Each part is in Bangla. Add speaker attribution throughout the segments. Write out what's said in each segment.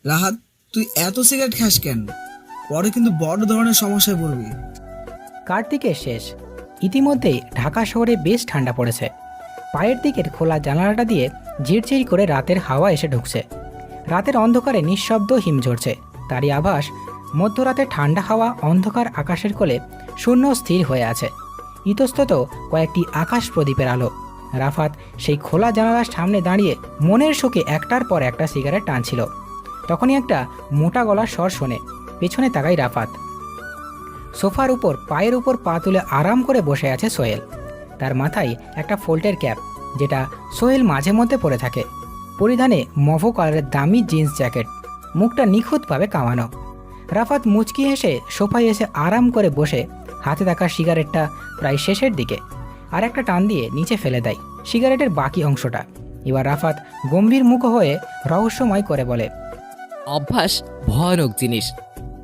Speaker 1: রাহাত, তুই এত সিগারেট খাস কেন? পরে কিন্তু বড় ধরনের সমস্যায় পড়বি।
Speaker 2: কার্তিকের শেষ। ইতিমধ্যেই ঢাকা শহরে বেশ ঠান্ডা পড়েছে। পায়ের দিকের খোলা জানালাটা দিয়ে ঝিরঝির করে রাতের হাওয়া এসে ঢুকছে। রাতের অন্ধকারে নিঃশব্দ হিম ঝরছে, তারই আভাস। মধ্যরাতে ঠান্ডা হাওয়া অন্ধকার আকাশের কোলে শূন্য স্থির হয়ে আছে। ইতস্তত কয়েকটি আকাশ প্রদীপের আলো। রাফাত সেই খোলা জানালার সামনে দাঁড়িয়ে মনের শোকে একটার পর একটা সিগারেট টানছিল। তখনই একটা মোটা গলার স্বর শোনে। পেছনে তাকাই রাফাত। সোফার উপর পায়ের উপর পা তুলে আরাম করে বসে আছে সোহেল। তার মাথায় একটা ফোল্টের ক্যাপ, যেটা সোহেল মাঝে মধ্যে পরে থাকে। পরিধানে মভো কালারের দামি জিন্স জ্যাকেট, মুখটা নিখুঁতভাবে কামানো। রাফাত মুচকি হেসে সোফায় এসে আরাম করে বসে হাতে থাকা সিগারেটটা প্রায় শেষের দিকে আর একটা টান দিয়ে নিচে ফেলে দেয় সিগারেটের বাকি অংশটা। এবার রাফাত গম্ভীর মুখ হয়ে রহস্যময় করে বলে,
Speaker 3: অভ্যাস ভয়ানক জিনিস।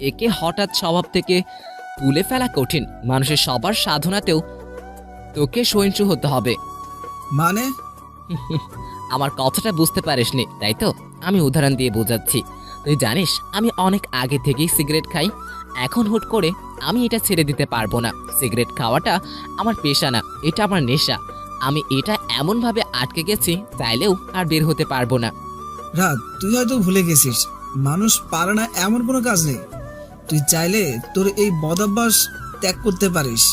Speaker 3: একে হঠাৎ স্বভাব থেকে তুলে ফেলা কঠিন। মানুষের সবার সাধনাতেও তোকে সহিংসু হতে হবে।
Speaker 1: মানে?
Speaker 3: আমার কথাটা বুঝতে পারিসনি তাই তো? আমি উদাহরণ দিয়ে বোঝাচ্ছি। তুই জানিস আমি অনেক আগে থেকেই সিগারেট খাই। এখন হুট করে আমি এটা ছেড়ে দিতে পারবো না। সিগারেট খাওয়াটা আমার পেশা না, এটা আমার নেশা। আমি এটা এমনভাবে আটকে গেছি, চাইলেও আর বের হতে পারবো না।
Speaker 1: রাত, তুই হয়তো ভুলে গেছিস, মানুষ পারে না এমন কোনো কাজ নেই। তুই চাইলে তোর এই বদভ্যাস ত্যাগ করতে পারিস।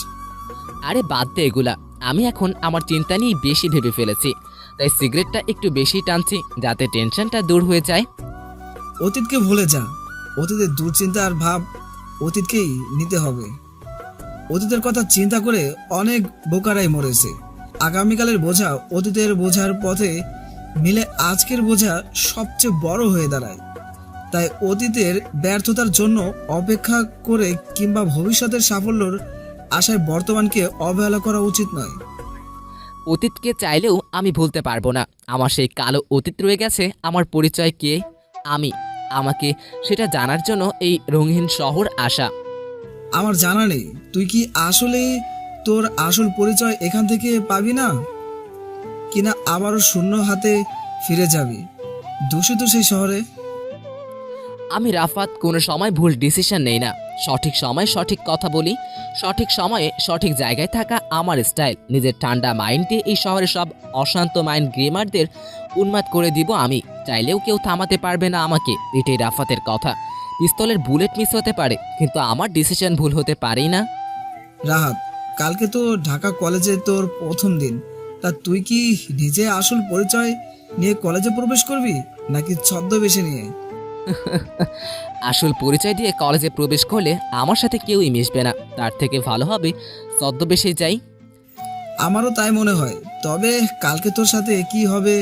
Speaker 3: আরে বাদ দে এগুলা। আমি এখন আমার চিন্তা নিয়ে বেশি ভেবে ফেলেছি, তাই সিগারেটটা একটু বেশি টানছি যাতে টেনশনটা দূর হয়ে যায়।
Speaker 1: অতীতকে ভুলে যা। অতীতের দুশ্চিন্তা আর ভাব অতীতকেই নিতে হবে। অতীতের কথা চিন্তা করে অনেক বোকারাই মরেছে। আগামীকালের বোঝা অতীতের বোঝার পথে মিলে আজকের বোঝা সবচেয়ে বড় হয়ে দাঁড়ায়। তাই অতীতের ব্যর্থতার জন্য অপেক্ষা করে কিংবা ভবিষ্যতের সাফল্যর আশায় বর্তমানকে অবহেলা করা উচিত নয়।
Speaker 3: অতীতকে চাইলেও আমি ভুলতে পারবো না। আমার সেই কালো অতীত রয়ে গেছে। আমার পরিচয় কে আমি, আমাকে সেটা জানার জন্য এই রঙিন শহর আসা।
Speaker 1: আমার জানা নেই তুই কি আসলে তোর আসল পরিচয় এখান থেকে পাবি না, কিনা আবারও শূন্য হাতে ফিরে যাবি দূষিত সেই শহরে।
Speaker 3: আমি রাফাত কোনো সময় ভুল ডিসিশন নেই না। সঠিক সময় সঠিক কথা বলি। সঠিক সময়ে সঠিক জায়গায় থাকা আমার স্টাইল। নিজের ঠান্ডা মাইন্ড দিয়ে এই শহরের সব অশান্ত মাইন্ড গেমারদের উন্মাদ করে দিব আমি। চাইলেও কেউ থামাতে পারবে না আমাকে। এটাই রাফাতের কথা। পিস্তলের বুলেট মিস হতে পারে, কিন্তু আমার ডিসিশন ভুল হতে পারেই না।
Speaker 1: রাহাত, কালকে তো ঢাকা কলেজে তোর প্রথম দিন। তা তুই কি নিজে আসল পরিচয় নিয়ে কলেজে প্রবেশ করবি, নাকি ছদ্মবেশে নিয়ে?
Speaker 3: আসল পরিচয় দিয়ে কলেজে প্রবেশ করলে আমার সাথে কেউই মিশবে না। তার থেকে ভালো হবে ছদ্মবেশে যাই।
Speaker 1: আমারও তাই মনে হয়। তবে কালকে তোর সাথে কি হবে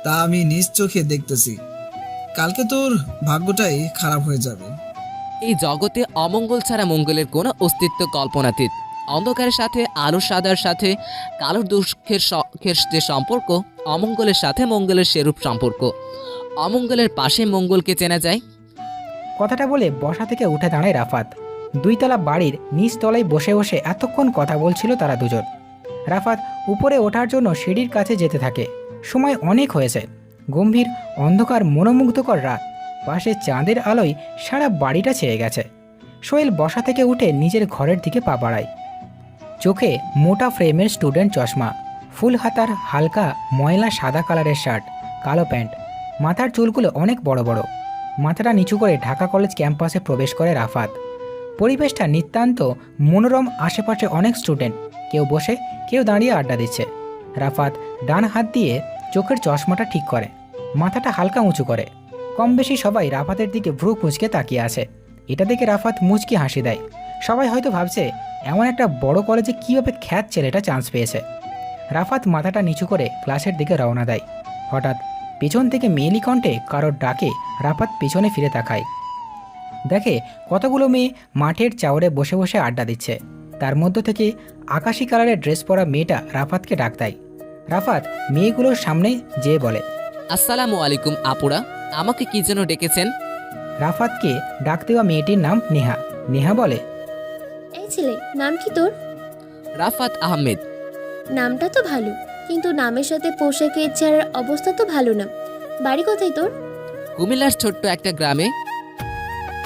Speaker 1: তা আমি নিজ চোখে দেখতেছি। কালকে তোর ভাগ্যটাই খারাপ হয়ে যাবে।
Speaker 3: এই জগতে অমঙ্গল ছাড়া মঙ্গলের কোনো অস্তিত্ব কল্পনাতীত। অন্ধকারের সাথে আলোর সাদার সাথে কালোর দুঃখের যে সম্পর্ক, অমঙ্গলের সাথে মঙ্গলের সেরূপ সম্পর্ক। অমঙ্গলের পাশে মঙ্গলকে চেনা যায়।
Speaker 2: কথাটা বলে বসা থেকে উঠে দাঁড়ায় রাফাত। দুইতলা বাড়ির নিচ তলায় বসে বসে এতক্ষণ কথা বলছিল তারা দুজন। রাফাত উপরে ওঠার জন্য সিঁড়ির কাছে যেতে থাকে। সময় অনেক হয়েছে। গম্ভীর অন্ধকার মনোমুগ্ধকর রাত। পাশে চাঁদের আলোয় সারা বাড়িটা ছেয়ে গেছে। সোহেল বসা থেকে উঠে নিজের ঘরের দিকে পা বাড়ায়। চোখে মোটা ফ্রেমের স্টুডেন্ট চশমা, ফুল হাতার হালকা ময়লা সাদা কালারের শার্ট, কালো প্যান্ট। মাথার চুলগুলো অনেক বড় বড়। মাথাটা নিচু করে ঢাকা কলেজ ক্যাম্পাসে প্রবেশ করে রাফাত। পরিবেশটা নিতান্ত মনোরম। আশেপাশে অনেক স্টুডেন্ট, কেউ বসে কেউ দাঁড়িয়ে আড্ডা দিচ্ছে। রাফাত ডান হাত দিয়ে চোখের চশমাটা ঠিক করে, মাথাটা হালকা উঁচু করে। কম বেশি সবাই রাফাতের দিকে ভ্রু কুঁচকে তাকিয়ে আছে। এটা দেখে রাফাত মুচকি হাসি দেয়। সবাই হয়তো ভাবছে এমন একটা বড় কলেজে কীভাবে খ্যাত ছেলেটা চান্স পেয়েছে। রাফাত মাথাটা নিচু করে ক্লাসের দিকে রওনা দেয়। হঠাৎ পেছন থেকে মেয়েলি কণ্ঠে কারোর ডাকে রাফাত পেছনে ফিরে তাকায়। দেখে কতগুলো মেয়ে মাঠের চাওরে বসে বসে আড্ডা দিচ্ছে। তার মধ্য থেকে আকাশি কালারের ড্রেস পরা মেয়েটা রাফাতকে ডাক দেয়। রাফাত মেয়েগুলোর সামনে যেয়ে বলে,
Speaker 3: আসসালামু আলাইকুম আপুরা, আমাকে কি যেন ডেকেছেন?
Speaker 2: রাফাতকে ডাক দেওয়া মেয়েটির নাম নেহা। নেহা বলে,
Speaker 4: এই ছেলে, নাম কি তোর?
Speaker 3: রাফাত আহমেদ।
Speaker 4: নামটা তো ভালো, কিন্তু নামের সাথে পোশাকের চেহারার অবস্থা তো ভালো না। বাড়ি কোথায় তোর?
Speaker 3: কুমিল্লার ছোট্ট একটা গ্রামে।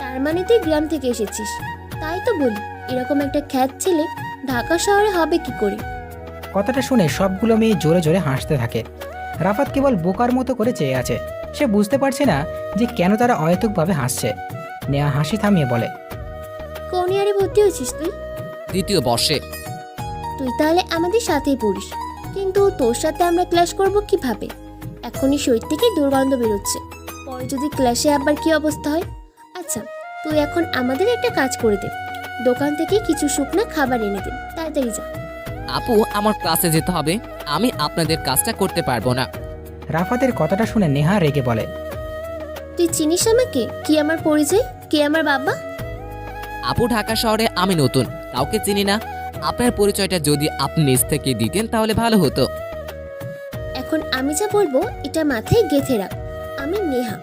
Speaker 4: তার মানে তুই গ্রাম থেকে এসেছিস। তাই তো বলি, এরকম একটা খ্যাত ছেলে ঢাকা শহরে হবে কি করে?
Speaker 2: কথাটা শুনে সবগুলো মেয়ে জোরে জোরে হাসতে থাকে। রাফাত কেবল বোকার মতো করে চেয়ে আছে। সে বুঝতে পারছে না যে কেন তারা অহেতুকভাবে হাসছে। নেহা হাসি থামিয়ে বলে,
Speaker 4: কোন ইয়ারে ভর্তি হয়েছিস তুই?
Speaker 3: 2য় বর্ষে।
Speaker 4: তুই তাহলে আমাদের সাথেই পড়িস, কিন্তু তোর সাথে আমরা ক্লাস করব কিভাবে? এখনই শরীর থেকে দুর্গন্ধ বেরোচ্ছে, পরে যদি ক্লাসে আবার কি অবস্থা হয়। আচ্ছা, তুই এখন আমাদের একটা কাজ করে দে, দোকান থেকে কিছু শুকনা খাবার এনে দে, তাড়াতাড়ি যা।
Speaker 3: আপু, আমার ক্লাসে যেতে হবে, আমি আপনাদের কাজটা করতে পারবো না।
Speaker 2: রাফাতের কথাটা শুনে নেহা রেগে বলে,
Speaker 4: তুই চিনিস আমাকে? কি আমার পরিচয়, কে আমার বাবা?
Speaker 3: আপু, ঢাকা শহরে আমি নতুন, কাউকে চিনি না। আপনার পরিচয়টা যদি আপনি নিজ থেকে দিতেন তাহলে ভালো হতো।
Speaker 4: এখন আমি যা বলবো এটা মাথায় গেঁথে রাখ। আমি নেহা,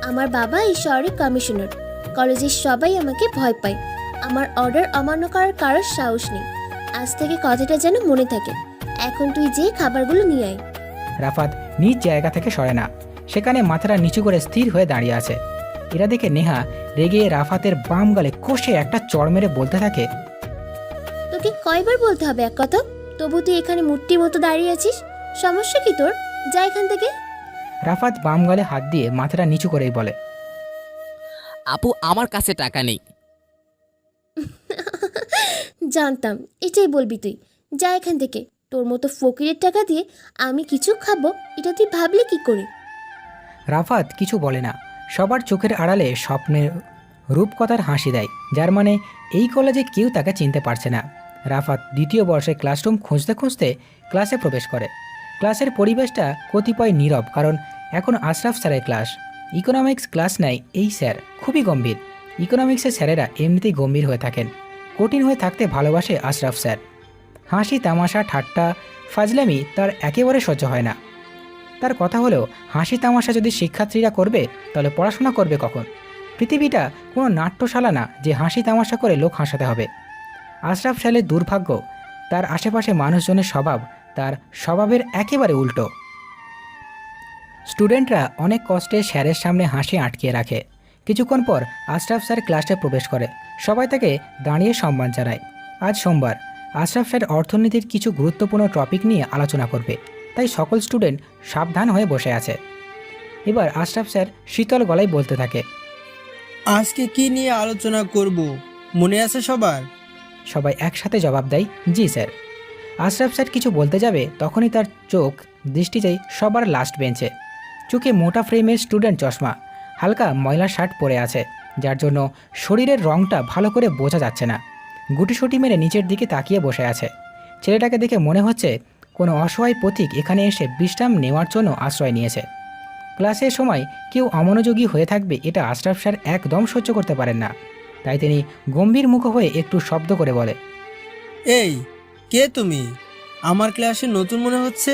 Speaker 4: আমার বাবা এই শহরের কমিশনার। কলেজের সবাই আমাকে ভয় পায়, আমার অর্ডার অমান্য করার কারোর সাহস নেই। আজ থেকে কথাটা যেন মনে থাকে। এখন তুই যে খাবারগুলো নিয়ে আয়।
Speaker 2: রাফাত নিজ জায়গা থেকে সরে না, সেখানে মাথাটা নিচু করে স্থির হয়ে দাঁড়িয়ে আছে। এরা দেখে নেহা রেগে রাফাতের বাম গালে কষে একটা চড় মেরে বলতে থাকে,
Speaker 4: তোকে কয়বার বলতে হবে এক কথা? তবু তুই এখানে মূর্তির মতো দাঁড়িয়ে আছিস, সমস্যা কি তোর? যা এখান থেকে।
Speaker 2: রাফাত বাম গালে হাত দিয়ে মাথাটা নিচু করেই বলে,
Speaker 3: আপু, আমার কাছে টাকা নেই।
Speaker 4: জানতাম এটাই বলবি তুই। যা এখান থেকে। তোর মতো ফকিরের টাকা দিয়ে আমি কিছু খাবো, এটা তুই ভাবলি কি করে?
Speaker 2: রাফাত কিছু বলে না। সবার চোখের আড়ালে স্বপ্নের রূপকথার হাসি দেয়, যার মানে এই কলেজে কেউ তাকে চিনতে পারছে না। রাফাত 2য় বর্ষে ক্লাসরুম খুঁজতে খুঁজতে ক্লাসে প্রবেশ করে। ক্লাসের পরিবেশটা কতিপয় নীরব, কারণ এখন আশরাফ স্যারের ক্লাস। ইকোনমিক্স ক্লাস নেয় এই স্যার, খুবই গম্ভীর। ইকোনমিক্সের স্যারেরা এমনিতেই গম্ভীর হয়ে থাকেন, কঠিন হয়ে থাকতে ভালোবাসে আশরাফ স্যার। হাসি তামাশা ঠাট্টা ফাজলামি তার একেবারে সহ্য হয় না। তার কথা হলো, হাসি তামাশা যদি শিক্ষার্থীরা করবে তাহলে পড়াশোনা করবে কখন? পৃথিবীটা কোনো নাট্যশালা না যে হাসি তামাশা করে লোক হাসাতে হবে। আশরাফ স্যারের দুর্ভাগ্য, তার আশেপাশে মানুষজনের স্বভাব তার স্বভাবের একেবারে উল্টো। স্টুডেন্টরা অনেক কষ্টে স্যারের সামনে হাসি আটকিয়ে রাখে। কিছুক্ষণ পর আশরাফ স্যার ক্লাসে প্রবেশ করে। সবাই তাকে দাঁড়িয়ে সম্মান জানায়। আজ সোমবার, আশরাফ স্যার অর্থনীতির কিছু গুরুত্বপূর্ণ টপিক নিয়ে আলোচনা করবে, তাই সকল স্টুডেন্ট সাবধান হয়ে বসে আছে। এবার আশরাফ স্যার শীতল গলায় বলতে থাকে,
Speaker 5: আজকে কি নিয়ে আলোচনা করব মনে আছে সবার?
Speaker 2: সবাই একসাথে জবাব দেয়, জি স্যার। আশরাফ স্যার কিছু বলতে যাবে, তখনই তার চোখ দৃষ্টি যায় সবার লাস্ট বেঞ্চে। চোখে মোটা ফ্রেমের স্টুডেন্ট চশমা, হালকা ময়লা শার্ট পরে আছে, যার জন্য শরীরের রঙটা ভালো করে বোঝা যাচ্ছে না। গুটিসুটি মেরে নিচের দিকে তাকিয়ে বসে আছে। ছেলেটাকে দেখে মনে হচ্ছে কোনো অসহায় পথিক এখানে এসে বিশ্রাম নেওয়ার জন্য আশ্রয় নিয়েছে। ক্লাসের সময় কেউ অমনোযোগী হয়ে থাকবে, এটা আশরাফ স্যার একদম সহ্য করতে পারেন না। তাই তিনি গম্ভীর মুখ হয়ে একটু শব্দ করে বলে,
Speaker 5: এই, কে তুমি? আমার ক্লাসে নতুন মনে হচ্ছে।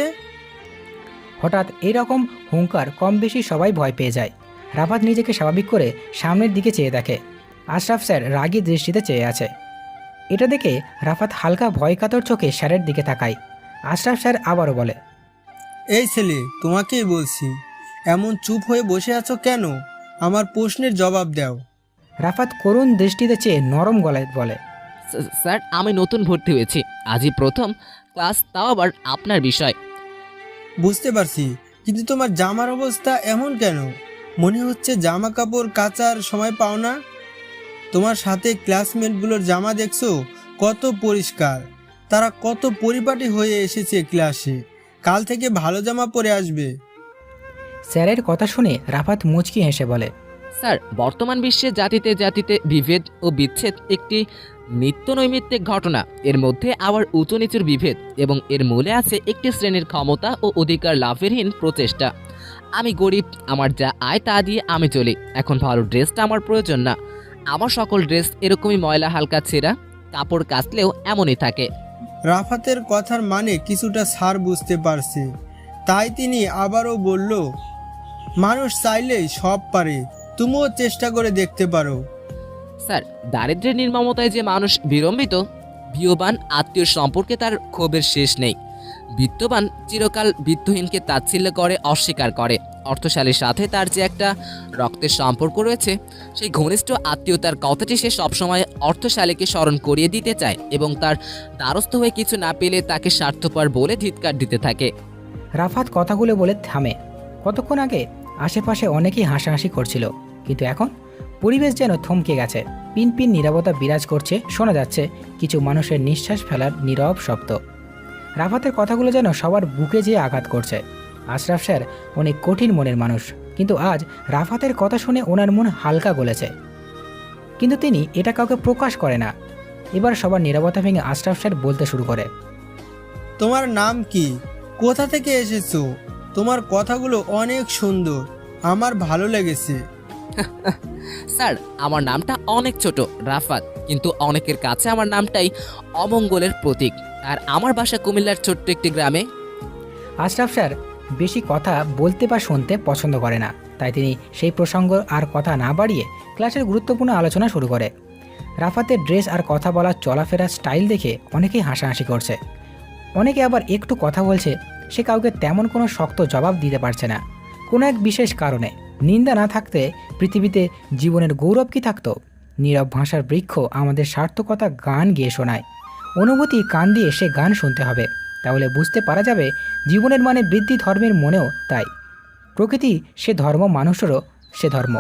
Speaker 2: হঠাৎ এরকম হুঙ্কার কম বেশি সবাই ভয় পেয়ে যায়। রাফাত নিজেকে স্বাভাবিক করে সামনের দিকে চেয়ে দেখে আশরাফ স্যার রাগী দৃষ্টিতে চেয়ে আছে। এটা দেখে রাফাত হালকা ভয়কাতর চোখে স্যারের দিকে তাকায়। আশরাফ স্যার আবারও বলে,
Speaker 5: এই ছেলে, তোমাকেই বলছি, এমন চুপ হয়ে বসে আছো কেন? আমার প্রশ্নের জবাব দাও।
Speaker 2: রাফাত করুণ দৃষ্টিতে চেয়ে নরম গলায় বলে,
Speaker 3: স্যার, আমি নতুন ভর্তি হয়েছি, আজই প্রথম ক্লাস, তাও আবার আপনার বিষয়।
Speaker 5: বুঝতে পারছি, কিন্তু তোমার জামার অবস্থা এমন কেন? মনে হচ্ছে জামা কাপড় কাচার সময় পাও না। তোমার সাথে ক্লাসমেটগুলোর জামা দেখছো কত পরিষ্কার, তারা কত পরিপাটি হয়ে এসেছে ক্লাসে। কাল থেকে ভালো জামা পরে আসবে।
Speaker 2: স্যারের কথা শুনে রাফাত মুচকি হেসে বলে,
Speaker 3: স্যার, বর্তমান বিশ্বে জাতিতে জাতিতে বিভেদ ও বিচ্ছেদ একটি নিত্য নৈমিত্তিক ঘটনা। এর মধ্যে আবার উঁচু নিচুর বিভেদ, এবং এর মূলে আছে একটি শ্রেণীর ক্ষমতা ও অধিকার লাভেরহীন প্রচেষ্টা। আমি গরিব, আমার যা আয় তা দিয়ে আমি চলি। এখন ভালো ড্রেসটা আমার প্রয়োজন না, আমার সকল ড্রেস এরকমই ময়লা হালকা ছেঁড়া, কাপড় কাচলেও এমনই থাকে।
Speaker 5: রাফাতের কথার মানে কিছুটা স্যার বুঝতে পারছে, তাই তিনি আবারও বলল, মানুষ চাইলেই সব পারে, তুমিও চেষ্টা করে দেখতে পারো।
Speaker 3: স্যার, দারিদ্র্যের নির্মমতায় যে মানুষ বিড়ম্বিত, বিয়বান আত্মীয় সম্পর্কে তার ক্ষোভের শেষ নেই। বিত্তবান চিরকাল বিত্তহীনকে তাচ্ছিল্য করে অস্বীকার করে, অর্থশালীর সাথে তার যে একটা রক্তের সম্পর্ক রয়েছে, সেই ঘনিষ্ঠ আত্মীয়তার কথাটি সে সবসময় অর্থশালীকে স্মরণ করিয়ে দিতে চায় এবং তার দ্বারস্থ হয়ে কিছু না পেলে তাকে স্বার্থপর বলে ধিক্কার দিতে থাকে।
Speaker 2: রাফাত কথাগুলো বলে থামে। কতক্ষণ আগে আশেপাশে অনেকেই হাসাহাসি করছিল, কিন্তু এখন পরিবেশ যেন থমকে গেছে। পিনপিন নীরবতা বিরাজ করছে, শোনা যাচ্ছে কিছু মানুষের নিঃশ্বাস ফেলার নীরব শব্দ। রাফাতের কথাগুলো যেন সবার বুকে যেয়ে আঘাত করছে। আশরাফ স্যার অনেক কঠিন মনের মানুষ, কিন্তু আজ রাফাতের কথা শুনে ওনার মন হালকা গলেছে, কিন্তু তিনি এটা কাউকে প্রকাশ করে না। এবার সবার নীরবতা ভেঙে আশরাফ স্যার বলতে শুরু করে।
Speaker 5: তোমার নাম কি? কোথা থেকে এসেছো? তোমার কথাগুলো অনেক সুন্দর, আমার ভালো লেগেছে।
Speaker 3: স্যার, আমার নামটা অনেক ছোট, রাফাত, কিন্তু অনেকের কাছে আমার নামটাই অমঙ্গলের প্রতীক। আর আমার বাসা কুমিল্লার ছোট্ট একটি গ্রামে।
Speaker 2: আশরাফ স্যার বেশি কথা বলতে বা শুনতে পছন্দ করে না, তাই তিনি সেই প্রসঙ্গ আর কথা না বাড়িয়ে ক্লাসের গুরুত্বপূর্ণ আলোচনা শুরু করে। রাফাতের ড্রেস আর কথা বলার চলাফেরার স্টাইল দেখে অনেকেই হাসাহাসি করছে। অনেকে আবার একটু কথা বলছে, সে কাউকে তেমন কোনো শক্ত জবাব দিতে পারছে না। কোনো এক বিশেষ কারণে নিন্দা না থাকতে পৃথিবীতে জীবনের গৌরব কি থাকতো? নীরব ভাষার বৃক্ষ আমাদের সার্থকতা গান গেয়ে শোনায়। অনুভূতি কান দিয়ে সে গান শুনতে হবে, তাহলে বুঝতে পারা যাবে জীবনের মানে বৃদ্ধি। ধর্মের মনেও তাই। প্রকৃতি সে ধর্ম, মানুষেরও সে ধর্ম।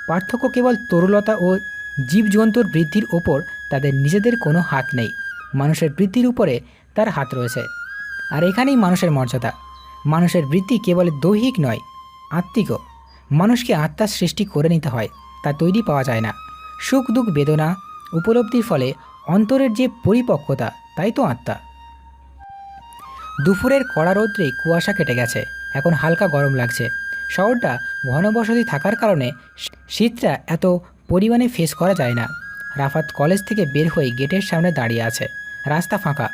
Speaker 2: পার্থক্য কেবল তরুলতা ও জীবজন্তুর বৃদ্ধির ওপর তাদের নিজেদের কোনো হাত নেই, মানুষের বৃদ্ধির উপরে তার হাত রয়েছে। আর এখানেই মানুষের মর্যাদা। মানুষের বৃদ্ধি কেবল দৈহিক নয়, আত্মিকও। মানুষকে আত্মার সৃষ্টি করে নিতে হয়, তা তৈরি পাওয়া যায় না। সুখ দুঃখ বেদনা উপলব্ধির ফলে অন্তরের যে পরিপক্কতা, তাই তো আত্মা। দুপুরের কড়া রৌদ্রে কুয়াশা কেটে গেছে, এখন হালকা গরম লাগছে। শহরটা ঘনবসতি থাকার কারণে শীতটা এত পরিমাণে ফেস করা যায় না। রাফাত কলেজ থেকে বের হয়ে গেটের সামনে দাঁড়িয়ে আছে। রাস্তা ফাঁকা।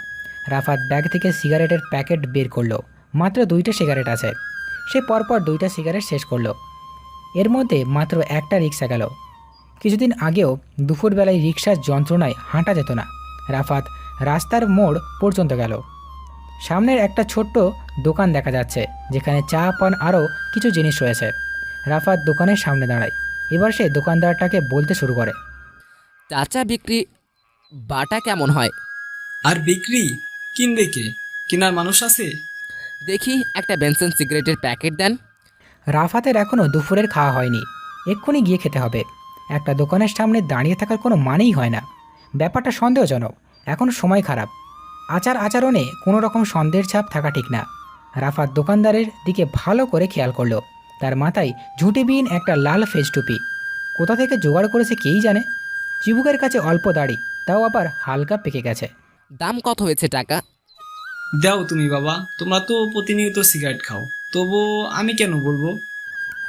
Speaker 2: রাফাত ব্যাগ থেকে সিগারেটের প্যাকেট বের করলো। মাত্র 2টা সিগারেট আছে। সে পরপর 2টা সিগারেট শেষ করলো। এর মধ্যে মাত্র একটা রিক্সা গেল। কিছুদিন আগেও দুপুরবেলায় রিক্সার যন্ত্রণায় হাঁটা যেত না। রাফাত রাস্তার মোড় পর্যন্ত গেল। সামনের একটা ছোট্ট দোকান দেখা যাচ্ছে, যেখানে চা পান আরও কিছু জিনিস রয়েছে। রাফাত দোকানের সামনে দাঁড়ায়। এবার সে দোকানদারটাকে বলতে শুরু করে।
Speaker 3: চাচা, বিক্রি বাটা কেমন হয়?
Speaker 6: আর বিক্রি কিনবে কে? কেনার মানুষ আছে?
Speaker 3: দেখি একটা বেনসন সিগারেটের প্যাকেট দেন।
Speaker 2: রাফাতের এখনও দুপুরের খাওয়া হয়নি, এক্ষুনি গিয়ে খেতে হবে। একটা দোকানের সামনে দাঁড়িয়ে থাকার কোনো মানেই হয় না। ব্যাপারটা সন্দেহজনক। এখন সময় খারাপ। আচার আচরণে কোনো রকম সন্দেহের ছাপ থাকা ঠিক না। রাফাত দোকানদারের দিকে ভালো করে খেয়াল করলো। তার মাথায় ঝুঁটিবিহীন একটা লাল ফেজ টুপি। কোথা থেকে জোগাড় করেছে কেই জানে। চিবুকের কাছে অল্প দাড়ি, তাও আবার হালকা পেকে গেছে।
Speaker 3: দাম কত হয়েছে টাকা?
Speaker 6: দাও তুমি বাবা, তোমরা তো প্রতিনিয়ত সিগারেট খাও, তবু আমি কেন বলবো?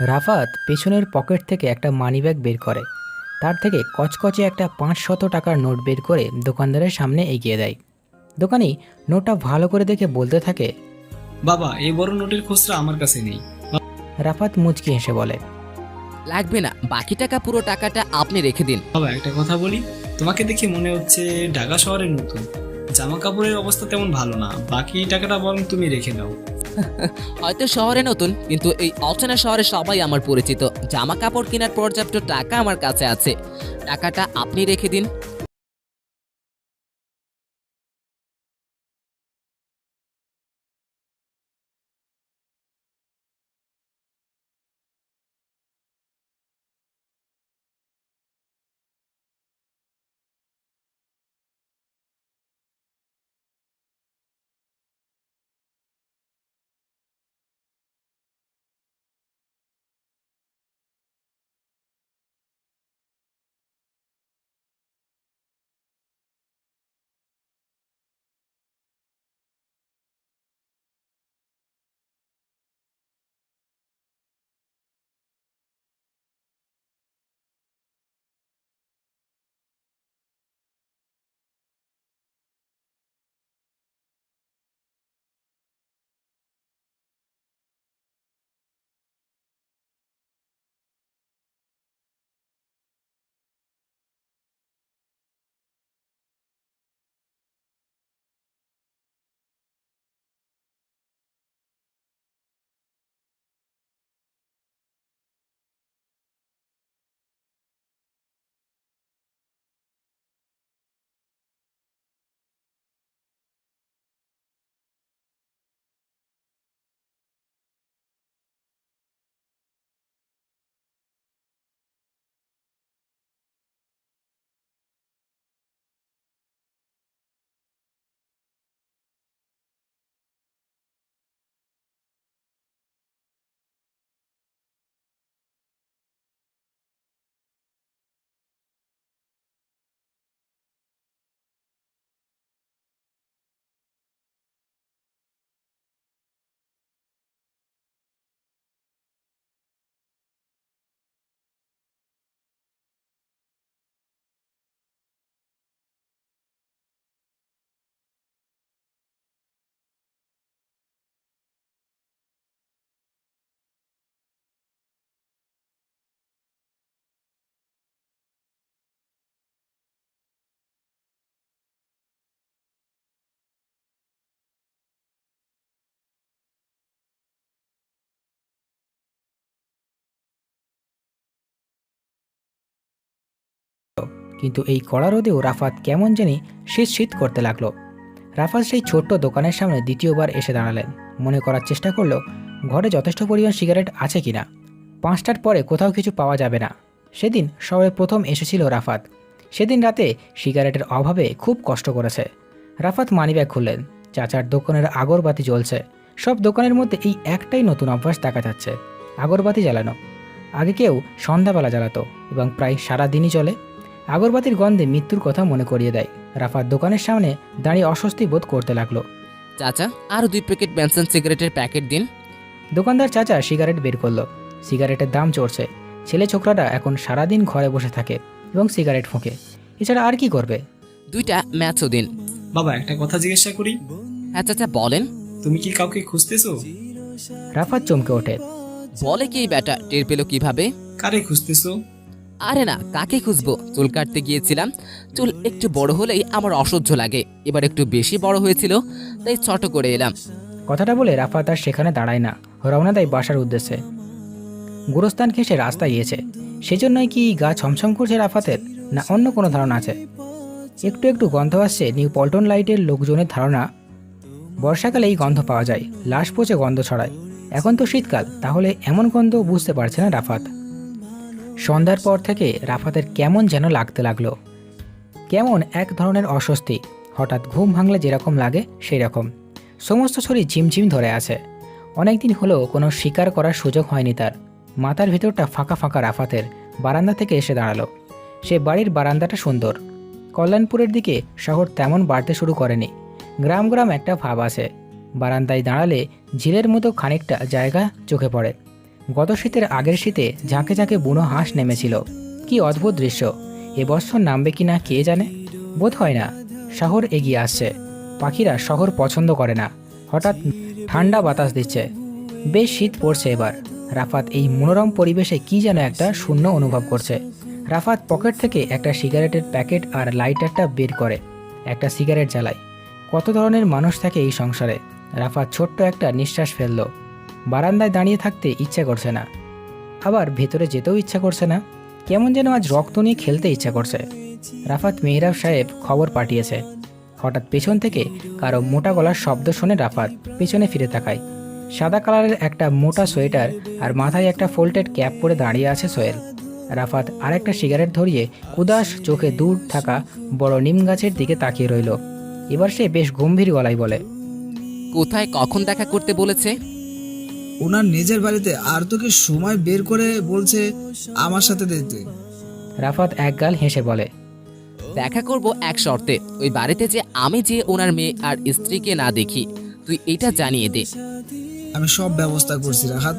Speaker 2: রাফাত পেছনের পকেট থেকে একটা মানিব্যাগ বের করে। তার থেকে কচকচে একটা 500 টাকার নোট বের করে দোকানদারের সামনে এগিয়ে দেয়। দোকানি নোটটা ভালো করে দেখে বলতে থাকে।
Speaker 6: বাবা, এই বড় নোটের খুচরা আমার কাছে নেই।
Speaker 2: রাফাত মুচকি হেসে বলে,
Speaker 3: লাগবে না, বাকি টাকা পুরো টাকাটা আপনি রেখে দিন।
Speaker 6: বাবা, একটা কথা বলি, তোমাকে দেখে মনে হচ্ছে ঢাকা শহরের নতুন। জামা কাপড়ের অবস্থা তেমন ভালো না, বাকি টাকাটা বরং তুমি রেখে দাও।
Speaker 3: হয়তো শহরে নতুন, কিন্তু এই অচেনা শহরে সবাই আমার পরিচিত। জামা কাপড় কেনার পর্যাপ্ত টাকা আমার কাছে আছে, টাকাটা আপনি রেখে দিন।
Speaker 2: কিন্তু এই কড়া রোদেও রাফাত কেমন জানি শীত শীত করতে লাগলো। রাফাত সেই ছোট্ট দোকানের সামনে দ্বিতীয়বার এসে দাঁড়ালেন। মনে করার চেষ্টা করলো ঘরে যথেষ্ট পরিমাণ সিগারেট আছে কিনা। 5টার পরে কোথাও কিছু পাওয়া যাবে না। সেদিন শহরে প্রথম এসেছিল রাফাত। সেদিন রাতে সিগারেটের অভাবে খুব কষ্ট করেছে। রাফাত মানিব্যাগ খুললেন। চাচার দোকানের আগরবাতি জ্বলছে। সব দোকানের মধ্যে এই একটাই নতুন অভ্যাস দেখা যাচ্ছে, আগরবাতি জ্বালানো। আগে কেউ সন্ধ্যাবেলা জ্বালাতো এবং প্রায় সারা দিনই চলে। আগরবাতির গন্ধে মৃত্যুর কথা মনে করিয়ে দেয়। রাফাত দোকানের সামনে দাঁড়িয়ে অস্বস্তি বোধ করতে লাগলো।
Speaker 3: চাচা, আরও 2 প্যাকেট বেনসন সিগারেটের প্যাকেট দিন।
Speaker 2: দোকানদার চাচা সিগারেট বের করলো। সিগারেটের দাম চড়ছে। ছেলে ছোকরারা এখন সারাদিন ঘরে বসে থাকে এবং সিগারেট ফোঁকে, এছাড়া আর কি করবে।
Speaker 3: 2টা ম্যাচও দিন।
Speaker 6: বাবা, একটা কথা জিজ্ঞাসা করি,
Speaker 3: হ্যাঁ চাচা বলেন।
Speaker 6: তুমি কি কাউকে খুঁজতেছো?
Speaker 2: রাফাত চমকে ওঠে।
Speaker 3: বলে কি এই ব্যাটা, টের পেলো কিভাবে?
Speaker 6: কারে খুঁজতেছো?
Speaker 3: আরে না, কাকে খুঁজবো? চুল কাটতে গিয়েছিলাম। চুল একটু বড় হলেই আমার অসহ্য লাগে। এবার একটু বেশি বড় হয়েছিল, তাই ছোট করে এলাম।
Speaker 2: কথাটা বলে রাফাত আর সেখানে দাঁড়ায় না, রওনা দেয় বাসার উদ্দেশ্যে। গুরুস্থান ঘেঁষে রাস্তা গিয়েছে, সেজন্যই কি গা ছমছম করছে রাফাতের, না অন্য কোনো ধারণা আছে? একটু একটু গন্ধ আসছে নিউ পল্টন লাইটের লোকজনের ধারণা বর্ষাকালে এই গন্ধ পাওয়া যায়, লাশ পচে গন্ধ ছড়ায়। এখন তো শীতকাল, তাহলে এমন গন্ধ বুঝতে পারছে না রাফাত। সন্ধ্যার পর থেকে রাফাতের কেমন যেন লাগতে লাগলো, কেমন এক ধরনের অস্বস্তি। হঠাৎ ঘুম ভাঙলে যেরকম লাগে সেই রকম। সমস্ত শরীর ঝিমঝিম ধরে আছে। অনেকদিন হলো কোনো শিকার করার সুযোগ হয়নি তার। মাথার ভিতরটা ফাঁকা ফাঁকা রাফাতের বারান্দা থেকে এসে দাঁড়ালো। সে বাড়ির বারান্দাটা সুন্দর। কল্যাণপুরের দিকে শহর তেমন বাড়তে শুরু করেনি, গ্রাম গ্রাম একটা ভাব আছে। বারান্দায় দাঁড়ালে ঝিলের মতো খানিকটা জায়গা চোখে পড়ে। গত শীতের আগের শীতে ঝাঁকে ঝাঁকে বুনো হাঁস নেমেছিল। কি অদ্ভুত দৃশ্য! এবছর নামবে কিনা কে জানে। বোধ হয় না। শহর এগিয়ে আসছে। পাখিরা শহর পছন্দ করে না। হঠাৎ ঠান্ডা বাতাস দিচ্ছে, বেশ শীত পড়ছে এবার। রাফাত এই মনোরম পরিবেশে কি যেন একটা শূন্য অনুভব করছে। রাফাত পকেট থেকে একটা সিগারেটের প্যাকেট আর লাইটারটা বের করে একটা সিগারেট জ্বালায়। কত ধরনের মানুষ থাকে এই সংসারে। রাফাত ছোট্ট একটা নিঃশ্বাস ফেলল। বারান্দায় দাঁড়িয়ে থাকতে ইচ্ছা করছে না, আবার ভেতরে যেতেও ইচ্ছা করছে না। কেমন যেন আজ রক্ত নিয়ে খেলতে ইচ্ছা করছে। রাফাত মেহরাব সাহেব খবর পাঠিয়েছে। হঠাৎ পেছন থেকে কারো মোটা গলার শব্দ শুনে রাফাত পেছনে ফিরে তাকায়। সাদা কালারের একটা মোটা সোয়েটার আর মাথায় একটা ফোল্ডেড ক্যাপ পরে দাঁড়িয়ে আছে সোহেল। রাফাত আরেকটা সিগারেট ধরিয়ে উদাস চোখে দূর থাকা বড় নিম গাছের দিকে তাকিয়ে রইল। এবার সে বেশ গম্ভীর গলায় বলে,
Speaker 3: কোথায় কখন দেখা করতে বলেছে?
Speaker 1: ওনার নিজের বাড়িতে, আর তোকে সময় বের করে বলছে আমার সাথে যেতে।
Speaker 2: রাফাত একগাল হেসে বলে,
Speaker 3: দেখা করব এক শর্তে, ওই বাড়িতে যে আমি যে ওনার মেয়ে আর স্ত্রীকে না দেখি। তুই এটা জানিয়ে দে।
Speaker 1: আমি সব ব্যবস্থা করছি রাহাত।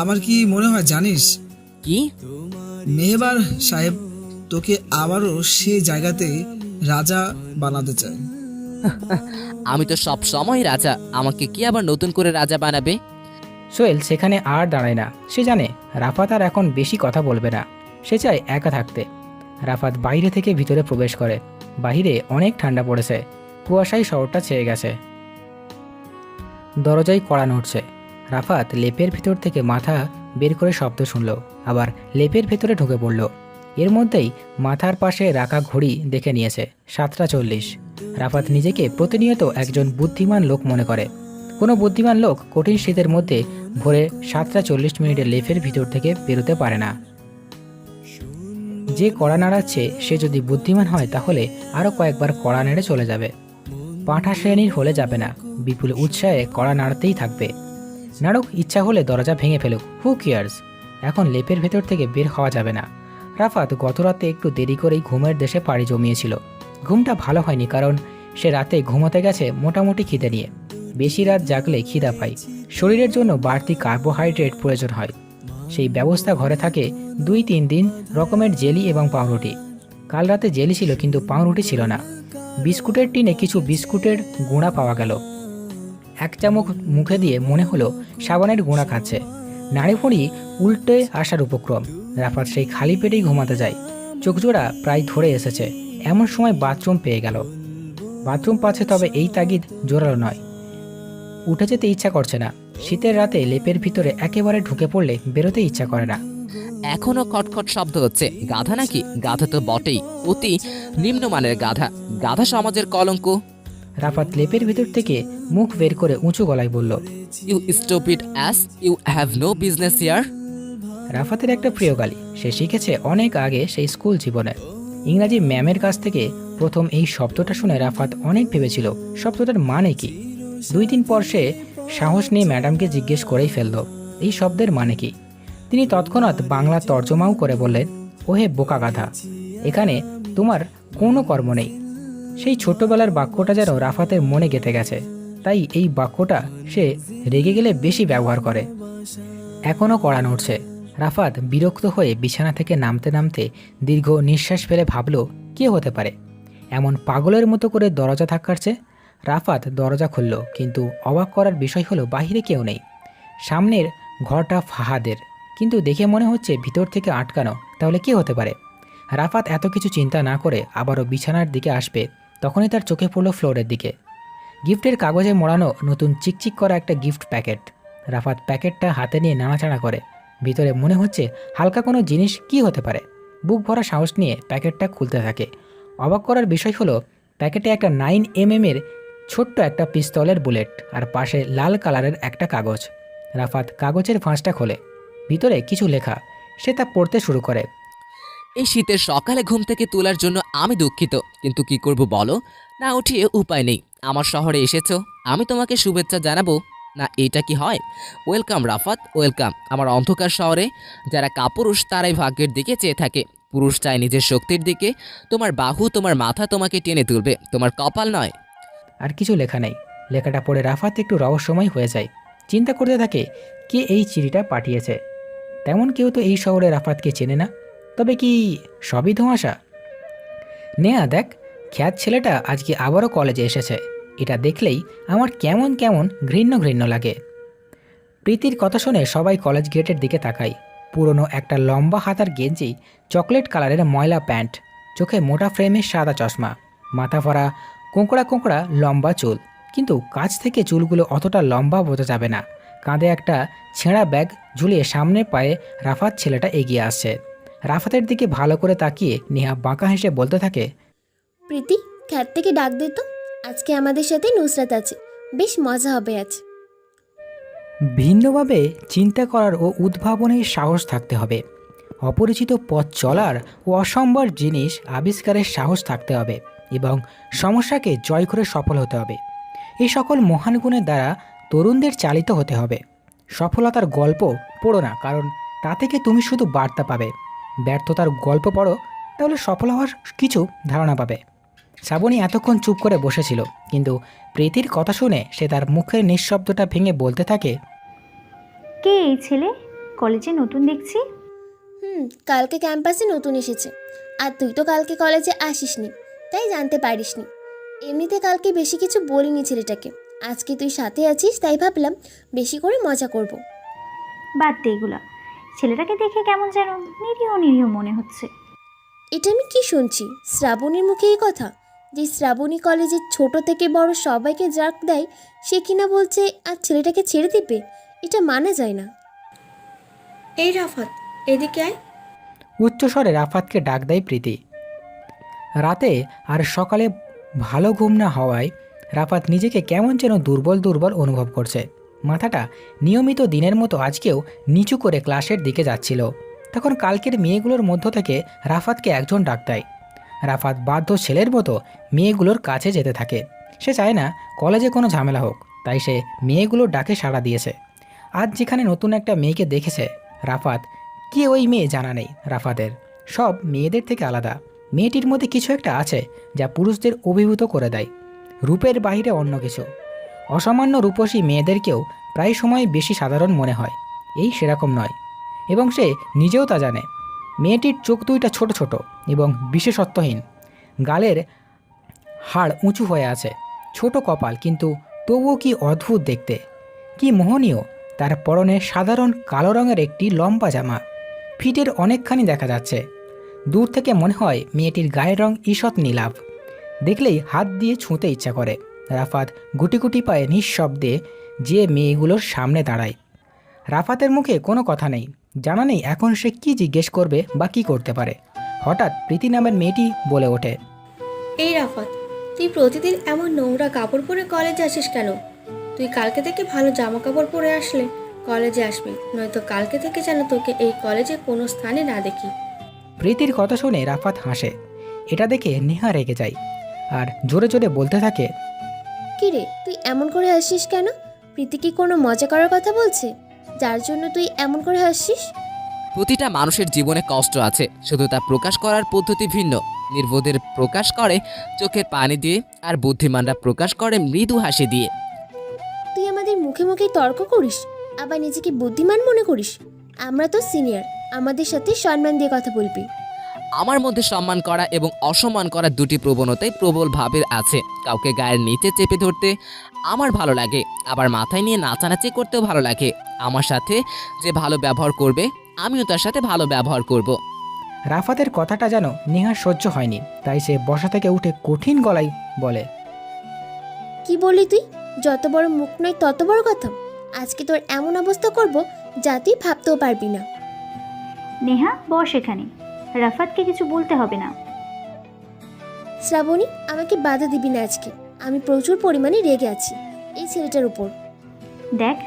Speaker 1: আমার কি মনে হয় জানিস,
Speaker 3: কি?
Speaker 1: মেহবার সাহেব তোকে আবারও সেই জায়গাতে রাজা বানাতে চায়।
Speaker 3: আমি তো সব সময় রাজা, আমাকে কি আবার নতুন করে রাজা বানাবে?
Speaker 2: সোহেল সেখানে আর দাঁড়ায় না। সে জানে রাফাত আর এখন বেশি কথা বলবে না। সে চায় একা থাকতে। রাফাত বাইরে থেকে ভিতরে প্রবেশ করে। বাইরে অনেক ঠান্ডা পড়েছে, কুয়াশায় শহরটা ছেয়ে গেছে। দরজায় কড়া নড়ছে। রাফাত লেপের ভিতর থেকে মাথা বের করে শব্দ শুনল, আবার লেপের ভেতরে ঢুকে পড়ল। এর মধ্যেই মাথার পাশে রাখা ঘড়ি দেখে নিয়েছে 7টা 40। রাফাত নিজেকে প্রতিনিয়ত একজন বুদ্ধিমান লোক মনে করে। কোনো বুদ্ধিমান লোক কঠিন শীতের মধ্যে ভোরে 7টা 40 লেপের ভিতর থেকে বেরোতে পারে না। যে কড়া নাড়াচ্ছে সে যদি বুদ্ধিমান হয় তাহলে আরও কয়েকবার কড়া নেড়ে চলে যাবে। পাঁঠা শ্রেণীর হলে যাবে না, বিপুল উৎসাহে কড়া নাড়তেই থাকবে। নাড়ুক, ইচ্ছা হলে দরজা ভেঙে ফেলুক, হু কেয়ার্স। এখন লেপের ভেতর থেকে বের হওয়া যাবে না। রাফাত গত রাতে একটু দেরি করেই ঘুমের দেশে পাড়ি জমিয়েছিল। ঘুমটা ভালো হয়নি, কারণ সে রাতে ঘুমোতে গেছে মোটামুটি খিদে নিয়ে। বেশি রাত জাগলে খিদা পায়, শরীরের জন্য বাড়তি কার্বোহাইড্রেট প্রয়োজন হয়। সেই ব্যবস্থা ঘরে থাকে 2-3 দিন রকমের জেলি এবং পাউরুটি। কাল রাতে জেলি ছিল কিন্তু পাউরুটি ছিল না। বিস্কুটের টিনে কিছু বিস্কুটের গুঁড়া পাওয়া গেল। এক চামচ মুখে দিয়ে মনে হলো সাবানের গুঁড়া খাচ্ছে। নাড়িভুঁড়ি উল্টে আসার উপক্রম। রাফাত সেই খালি পেটেই ঘুমাতে যায়। চোখজোড়া প্রায় ধরে এসেছে, এমন সময় বাথরুম পেয়ে গেল। বাথরুম পাচ্ছে, তবে এই তাগিদ জোরালো নয়। উঠে যেতে ইচ্ছা করছে না। শীতের রাতে লেপের ভিতরে একেবারে ঢুকে পড়লে বেরোতে ইচ্ছা করে না।
Speaker 3: এখনো খটখট শব্দ হচ্ছে। গাধা নাকি? গাধা তো বটেই, অতি নিম্নমানের গাধা। গাধা সমাজের কলঙ্ক।
Speaker 2: রাফাত লেপের ভিতর থেকে মুখ বের করে উঁচু গলায় বলল।
Speaker 3: You stupid ass, you have no business here.
Speaker 2: রাফাতের একটা প্রিয় গালি সে শিখেছে অনেক আগে সেই স্কুল জীবনে। ইংরাজি ম্যামের কাছ থেকে প্রথম এই শব্দটা শুনে রাফাত অনেক ভেবেছিল শব্দটার মানে কি। 2 দিন পর সে সাহস নিয়ে ম্যাডামকে জিজ্ঞেস করেই ফেলল এই শব্দের মানে কি। তিনি তৎক্ষণাৎ বাংলা তর্জমাও করে বললেন, ওহে বোকা গাধা, এখানে তোমার কোনো কর্ম নেই। সেই ছোট্টবেলার বাক্যটা যেন রাফাতের মনে গেঁথে গেছে, তাই এই বাক্যটা সে রেগে গেলে বেশি ব্যবহার করে। এখনও কড়া নড়ছে। রাফাত বিরক্ত হয়ে বিছানা থেকে নামতে নামতে দীর্ঘ নিঃশ্বাস ফেলে ভাবল, কে হতে পারে এমন পাগলের মতো করে দরজা ধাক্কাচ্ছে। রাফাত দরজা খুলল, কিন্তু অবাক করার বিষয় হলো বাহিরে কেউ নেই। সামনের ঘরটা ফাহাদের, কিন্তু দেখে মনে হচ্ছে ভিতর থেকে আটকানো। তাহলে কে হতে পারে? রাফাত এত কিছু চিন্তা না করে আবারও বিছানার দিকে আসবে, তখনই তার চোখে পড়ল ফ্লোরের দিকে। গিফটের কাগজে মোড়ানো নতুন চিকচিক করা একটা গিফট প্যাকেট। রাফাত প্যাকেটটা হাতে নিয়ে নাড়াচাড়া করে। ভিতরে মনে হচ্ছে হালকা কোনো জিনিস। কি হতে পারে? বুক ভরা সাহস নিয়ে প্যাকেটটা খুলতে থাকে। অবাক করার বিষয় হলো প্যাকেটে একটা 9mm এর ছোট্ট একটা পিস্তলের বুলেট আর পাশে লাল কালারের একটা কাগজ। রাফাত কাগজের ফাঁসটা খোলে। ভিতরে কিছু লেখা। সে তা পড়তে শুরু করে।
Speaker 3: এই শীতের সকালে ঘুম থেকে তোলার জন্য আমি দুঃখিত, কিন্তু কি করব বলো, না উঠিয়ে উপায় নেই। আমার শহরে এসেছো, আমি তোমাকে শুভেচ্ছা জানাবো না, এটা কি হয়? ওয়েলকাম রাফাত, ওয়েলকাম আমার অন্ধকার শহরে। যারা কাপুরুষ তারাই ভাগ্যের দিকে চেয়ে থাকে। পুরুষ চায় নিজের শক্তির দিকে। তোমার বাহু, তোমার মাথা তোমাকে টেনে তুলবে, তোমার কপাল নয়।
Speaker 2: আর কিছু লেখা নেই। লেখাটা পড়ে রাফাত একটু রহস্যময় হয়ে যায়। চিন্তা করতে থাকে, কে এই চিঠিটা পাঠিয়েছে? তেমন কেউ তো এই শহরে রাফাতকে চেনে না। তবে কি সবই ধোঁয়াশা? নেয়া দেখ, খ্যাত ছেলেটা আজকে আবারও কলেজে এসেছে। এটা দেখলেই আমার কেমন কেমন ঘৃণ্য ঘৃণ্য লাগে। প্রীতির কথা শুনে সবাই কলেজ গেটের দিকে তাকায়। পুরনো একটা লম্বা হাতার গেঞ্জি, চকলেট কালারের ময়লা প্যান্ট, চোখে মোটা ফ্রেমের সাদা চশমা, মাথা ভরা কোঁকড়া কোঁকড়া লম্বা চুল। কিন্তু কাছ থেকে চুলগুলো অতটা লম্বা বোঝা যাবে না। কাঁধে একটা ছেঁড়া ব্যাগ ঝুলিয়ে সামনের পায়ে রাফাত ছেলেটা এগিয়ে আসছে। রাফাতের দিকে ভালো করে তাকিয়ে নেহা বাঁকা হেসে বলতে থাকে,
Speaker 4: প্রীতি, খ্যাত থেকে ডাক দে তো। আজকে আমাদের সাথে নুসরাত আছে, বেশ মজা হবে আজ।
Speaker 2: ভিন্নভাবে চিন্তা করার ও উদ্ভাবনের সাহস থাকতে হবে। অপরিচিত পথ চলার ও অসম্ভব জিনিস আবিষ্কারের সাহস থাকতে হবে এবং সমস্যাকে জয় করে সফল হতে হবে। এই সকল মহান গুণের দ্বারা তরুণদের চালিত হতে হবে। সফলতার গল্প পড়ো না, কারণ তা থেকে তুমি শুধু বার্তা পাবে। ব্যর্থতার গল্প পড়ো, তাহলে সফল হওয়ার কিছু ধারণা পাবে। শ্রাবণী এতক্ষণ চুপ করে বসেছিল, কিন্তু প্রীতির কথা শুনে সে তার মুখের নিঃশব্দটা ভেঙে বলতে থাকে,
Speaker 7: কে এই ছেলে? কলেজে নতুন দেখছি।
Speaker 4: কালকে ক্যাম্পাসে নতুন এসেছে। আর তুই তো কালকে কলেজে আসিসনি, তাই জানতে পারিসনি। এমনিতে কালকে বেশি কিছু বলিনি ছেলেটাকে। আজকে তুই সাথে আছিস, তাই ভাবলাম বেশি করে মজা করব।
Speaker 7: বাদ দে এগুলা। ছেলেটাকে দেখে কেমন যেন নিরীহ নিরীহ মনে হচ্ছে।
Speaker 4: এটা আমি কি শুনছি? শ্রাবণীর মুখে এই কথা? যে শ্রাবণী কলেজের ছোট থেকে বড় সবাইকে জার্ক দেয়, সে কিনা বলছে আর ছেলেটাকে ছেড়ে দিবে? এটা মানা যায় না।
Speaker 8: এই রাফাত, এদিকে আয়।
Speaker 2: উচ্চস্বরে রাফাতকে ডাক দেয় প্রীতি। রাতে আর সকালে ভালো ঘুম না হওয়ায় রাফাত নিজেকে কেমন যেন দুর্বল দুর্বল অনুভব করছে। মাথাটা নিয়মিত দিনের মতো আজকেও নিচু করে ক্লাসের দিকে যাচ্ছিল। তখন কালকের মেয়েগুলোর মধ্য থেকে রাফাতকে একজন ডাক দেয়। রাফাত বাধ্য ছেলের মতো মেয়েগুলোর কাছে যেতে থাকে। সে চায় না কলেজে কোনো ঝামেলা হোক, তাই সে মেয়েগুলোর ডাকে সাড়া দিয়েছে। আজ যেখানে নতুন একটা মেয়েকে দেখেছে রাফাত, কে ওই মেয়ে জানা নেই রাফাতের। সব মেয়েদের থেকে আলাদা। মেয়েটির মধ্যে কিছু একটা আছে যা পুরুষদের অভিভূত করে দেয়। রূপের বাইরে অন্য কিছু। অসামান্য রূপসী মেয়েদেরকেও প্রায় সময় বেশি সাধারণ মনে হয়, এই সেরকম নয়, এবং সে নিজেও তা জানে। মেয়েটির চোখ দুইটা ছোট ছোট এবং বিশেষত্বহীন। গালের হাড় উঁচু হয়ে আছে, ছোট কপাল, কিন্তু তবুও কি অদ্ভুত দেখতে, কি মোহনীয়। তার পরনে সাধারণ কালো রঙের একটি লম্বা জামা, ফিটের অনেকখানি দেখা যাচ্ছে। দূর থেকে মনে হয় মেয়েটির গায়ের রং ঈষৎ নীলাভ। দেখলেই হাত দিয়ে ছুঁতে ইচ্ছা করে। রাফাত গুটি গুটি পায়ে নিঃশব্দে যে মেয়েগুলোর সামনে দাঁড়ায়। রাফাতের মুখে কোনো কথা নেই, জানা নেই এখন সে কি জিজ্ঞেস করবে বা কি করতে পারে। হঠাৎ প্রীতি নামের মেয়েটি বলে ওঠে,
Speaker 8: এই রাফাত, তুই প্রতিদিন এমন নোংরা কাপড় পরে কলেজে আসিস কেন? তুই কালকে থেকে ভালো জামা কাপড় পরে আসলে কলেজে আসবি, নয়তো কালকে থেকে যেন তোকে এই কলেজে কোনো স্থানে না দেখি।
Speaker 2: প্রীতির কথা শুনে রাফাত হাসে। এটা দেখে নেহা রেগে যায় আর জোরে জোরে বলতে থাকে,
Speaker 4: কি রে, তুই এমন করে হাসিস কেন? প্রীতি কি কোনো মজা করার কথা বলছে যার জন্য তুই এমন করে হাসিস?
Speaker 3: প্রতিটা মানুষের জীবনে কষ্ট আছে, শুধু তা প্রকাশ করার পদ্ধতি ভিন্ন। নির্বোধের প্রকাশ করে চোখের পানি দিয়ে, আর বুদ্ধিমানরা প্রকাশ করে মৃদু হাসি দিয়ে।
Speaker 4: তুই আমাদের মুখে মুখে তর্ক করিস, আবার নিজেকে বুদ্ধিমান মনে করিস। আমরা তো সিনিয়র, আমাদের সাথে সম্মান দিয়ে কথা বলবি।
Speaker 3: আমার মধ্যে সম্মান করা এবং অসম্মান করার দুটি প্রবণতাই প্রবল ভাবের আছে। কাউকে গায়ের নিচে চেপে ধরতে আমার ভালো লাগে, আবার মাথায় নিয়ে নাচানাচি করতেও ভালো লাগে। আমার সাথে যে ভালো ব্যবহার করবে, আমিও তার সাথে ভালো ব্যবহার করব।
Speaker 2: রাফাতের কথাটা যেন নেহার সহ্য হয়নি, তাই সে বসা থেকে উঠে কঠিন গলায় বলে,
Speaker 4: কি বললি তুই? যত বড় মুখ নয় তত বড় কথা। আজকে তোর এমন অবস্থা করব যা তুই ভাবতেও পারবি না।
Speaker 7: নেহা, বস এখানে। রাফাতকে কিছু বলতে হবে না।
Speaker 4: শ্রাবণী, আমাকে বাধা দিবি না আজকে। আমি প্রচুর পরিমাণে রেগে আছি এই ছেলেটার উপর।
Speaker 7: দেখ,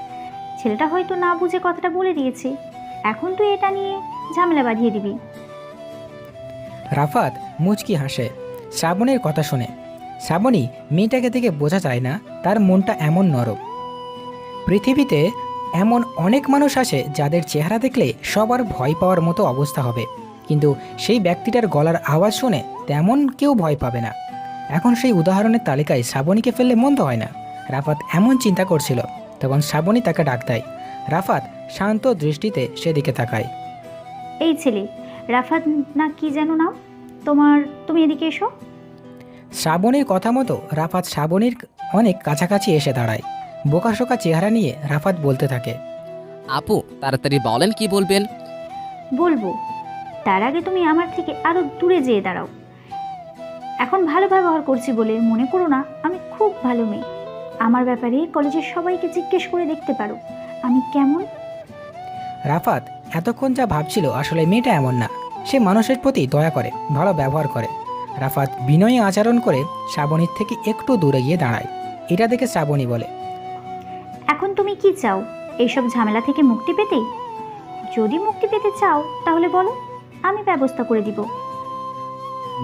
Speaker 7: ছেলেটা হয়তো না বুঝে কথাটা বলে দিয়েছে, এখন তুই এটা নিয়ে ঝামেলা বাঁধিয়ে দিবি।
Speaker 2: রাফাত মুচকি হাসে শ্রাবণীর কথা শুনে। শ্রাবণী মেয়েটাকে দেখে বোঝা যায় না তার মনটা এমন নরম। পৃথিবীতে এমন অনেক মানুষ আছে যাদের চেহারা দেখলে সবার ভয় পাওয়ার মতো অবস্থা হবে, কিন্তু সেই ব্যক্তিটার গলার আওয়াজ শুনে তেমন কেউ ভয় পাবে না। এখন সেই উদাহরণের তালিকায় শ্রাবণীকে ফেললে মন্দ হয় না। রাফাত এমন চিন্তা করছিল, তখন শ্রাবণী তাকে ডাক দেয়। রাফাত শান্ত দৃষ্টিতে সেদিকে তাকায়।
Speaker 7: এই ছেলে, রাফাত না কি যেন নাম তুমি এদিকে এসো।
Speaker 2: শ্রাবণীর কথা মতো রাফাত শ্রাবণীর অনেক কাছাকাছি এসে দাঁড়ায়। বোকাশোকা চেহারা নিয়ে রাফাত বলতে থাকে,
Speaker 3: আপু, তাড়াতাড়ি বলেন কি বলবেন।
Speaker 7: বলবো, তার আগে তুমি আমার থেকে আরো দূরে যেয়ে দাঁড়াও। এখন ভালো ব্যবহার করছি বলে মনে করো না আমি খুব ভালো মেয়ে। আমার ব্যাপারে কলেজের সবাইকে জিজ্ঞেস করে দেখতে পারো আমি কেমন।
Speaker 2: রাফাত এতক্ষণ যা ভাবছিল আসলে মেয়েটা এমন না। সে মানুষের প্রতি দয়া করে, ভালো ব্যবহার করে। রাফাত বিনয়ী আচরণ করে শ্রাবণীর থেকে একটু দূরে গিয়ে দাঁড়ায়। এটা দেখে শ্রাবণী বলে,
Speaker 7: এখন তুমি কি চাও? এইসব ঝামেলা থেকে মুক্তি পেতে? যদি মুক্তি পেতে চাও তাহলে বলো, আমি ব্যবস্থা করে দিব।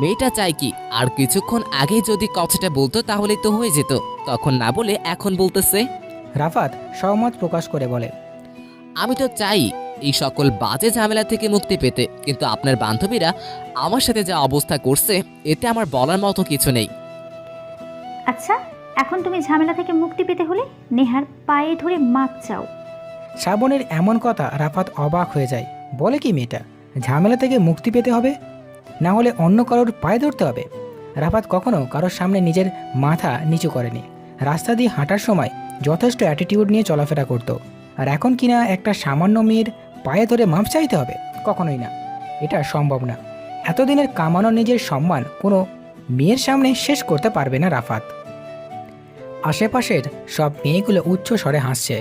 Speaker 3: মেয়েটা চাই কি? আর কিছুক্ষণ আগে যদি কথাটা বলতো তাহলে তো হয়ে যেত, তখন না বলে এখন বলতেছে।
Speaker 2: রাফাত সহমত প্রকাশ করে বলে,
Speaker 3: আমি তো চাই এই সকল বাজে ঝামেলা থেকে মুক্তি পেতে, কিন্তু আপনার বান্ধবীরা আমার সাথে যা অবস্থা করছে এতে আমার বলার মতো কিছু নেই।
Speaker 7: আচ্ছা, এখন তুমি ঝামেলা থেকে মুক্তি পেতে হলে নেহার পায়ে ধরে মাপ চাও।
Speaker 2: শ্রাবণীর এমন কথা রাফাত অবাক হয়ে যায়। বলে কি মেয়েটা, ঝামেলা থেকে মুক্তি পেতে হবে, না হলে অন্য কারোর পায়ে ধরতে হবে? রাফাত কখনো কারোর সামনে নিজের মাথা নিচু করেনি। রাস্তা দিয়ে হাঁটার সময় যথেষ্ট অ্যাটিটিউড নিয়ে চলাফেরা করত, আর এখন কিনা একটা সামান্য মেয়ের পায়ে ধরে মাপ চাইতে হবে? কখনোই না, এটা সম্ভব না। এতদিনের কামানো নিজের সম্মান কোনো মেয়ের সামনে শেষ করতে পারবে না রাফাত। আশেপাশের সব মেয়েগুলো উচ্চ স্বরে হাসছে।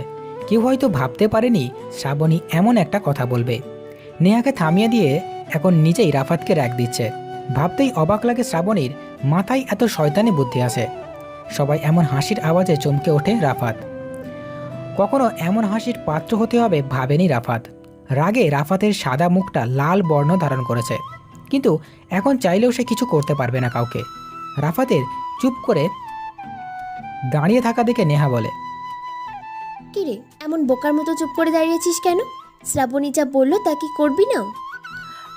Speaker 2: কেউ হয়তো ভাবতে পারেনি শ্রাবণী এমন একটা কথা বলবে। নেহাকে থামিয়ে দিয়ে এখন নিজেই রাফাতকে র্যাক দিচ্ছে। ভাবতেই অবাক লাগে শ্রাবণীর মাথায় এত শয়তানি বুদ্ধি আছে। সবাই এমন হাসির আওয়াজে চমকে ওঠে রাফাত। কখনো এমন হাসির পাত্র হতে হবে ভাবেনি রাফাত। রাগে রাফাতের সাদা মুখটা লাল বর্ণ ধারণ করেছে, কিন্তু এখন চাইলেও সে কিছু করতে পারবে না কাউকে। রাফাতের চুপ করে দাঁড়িয়ে থাকা দেখে নেহা বলে,
Speaker 4: কি রে, এমন বোকার মতো চুপ করে দাঁড়িয়েছিস কেন? শ্রাবণী যা বললো তা কি করবি না?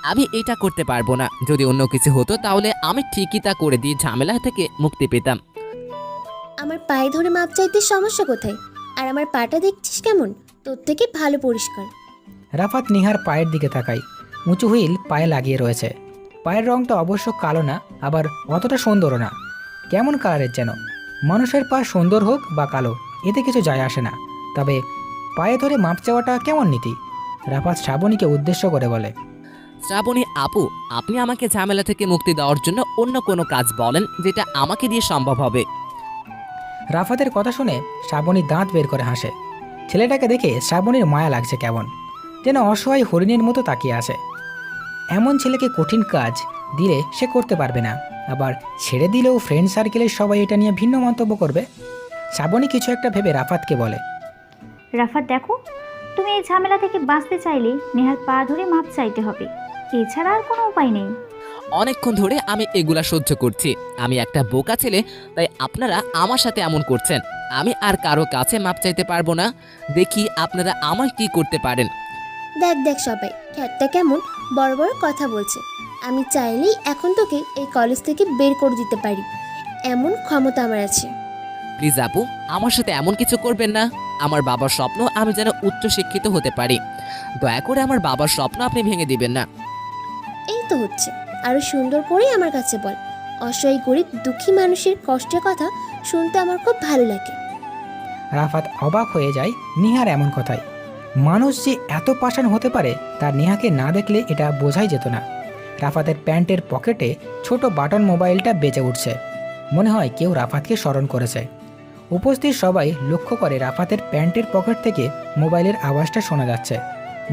Speaker 3: আমি এটা করতে পারবো না। যদি অন্য কিছু হতো তাহলে আমি ঠিকই তা করে দিয়ে ঝামেলা থেকে মুক্তি পেতাম।
Speaker 4: আমার পায়ে ধরে মাপ চাইতে সমস্যা কোথায়? আর আমার পাটা দেখছিস কেমন? তোর থেকে ভালো পরিষ্কার।
Speaker 2: রাফাত নিহার পায়ের দিকে তাকায়। উঁচু হুইল পায়ে লাগিয়ে রয়েছে। পায়ের রংটা অবশ্য কালো না, আবার অতটা সুন্দরও না। কেমন কালারের যেন। মানুষের পা সুন্দর হোক বা কালো, এতে কিছু যায় আসে না, তবে পায়ে ধরে মাপ চাওয়াটা কেমন নীতি? রাফাত শ্রাবণীকে উদ্দেশ্য করে বলে,
Speaker 3: শ্রাবণী আপু, আপনি আমাকে ঝামেলা থেকে মুক্তি দেওয়ার জন্য অন্য কোনো কাজ বলেন যেটা আমাকে দিয়ে সম্ভব হবে।
Speaker 2: রাফাতের কথা শুনে শ্রাবণী দাঁত বের করে হাসে। ছেলেটাকে দেখে শ্রাবণীর মায়া লাগছে কেমন। যেন অসহায় হরিণের মতো তাকিয়ে আছে। এমন ছেলেকে কঠিন কাজ দিলে সে করতে পারবে না, আবার ছেড়ে দিলেও ফ্রেন্ড সার্কেলের সবাই এটা নিয়ে ভিন্ন মন্তব্য করবে। শ্রাবণী কিছু একটা ভেবে রাফাতকে বলে,
Speaker 7: রাফাত দেখো, তুমি এই ঝামেলা থেকে বাঁচতে চাইলে নেহার পা ধরে মাপ চাইতে হবে, এছাড়া আর কোনো উপায় নেই।
Speaker 3: অনেকক্ষণ ধরে আমি এগুলা সহ্য করছি। আমি একটা বোকা ছেলে, তাই আপনারা আমার সাথে এমন করছেন। আমি আর কারো কাছে মাপ চাইতে পারবো না। দেখি আপনারা আমার কি করতে পারেন।
Speaker 4: দেখ দেখ সবাই খ্যাটটা কেমন বড় বড় কথা বলছে। আমি চাইলেই এখন তোকে এই কলেজ থেকে বের করে দিতে পারি, এমন ক্ষমতা আমার আছে।
Speaker 3: প্লিজ আপু, আমার সাথে এমন কিছু করবেন না। আমার বাবার স্বপ্ন আমি যেন উচ্চ শিক্ষিত হতে পারি। দয়া করে আমার বাবার স্বপ্ন আপনি ভেঙে দিবেন না।
Speaker 4: এই তো হচ্ছে, আরো সুন্দর করেই আমার কাছে বল। অসহায় গরিব দুঃখী মানুষের কষ্টের কথা শুনতে আমার খুব ভালো লাগে।
Speaker 2: রাফাত অবাক হয়ে যায় নেহার এমন কথায়। মানুষ যে এত পাষাণ হতে পারে তার নেহাকে না দেখলে এটা বোঝাই যেত না। রাফাতের প্যান্টের পকেটে ছোট বাটন মোবাইলটা বেজে উঠছে। মনে হয় কেউ রাফাতকে স্মরণ করেছে। উপস্থিত সবাই লক্ষ্য করে রাফাতের প্যান্টের পকেট থেকে মোবাইলের আওয়াজটা শোনা যাচ্ছে।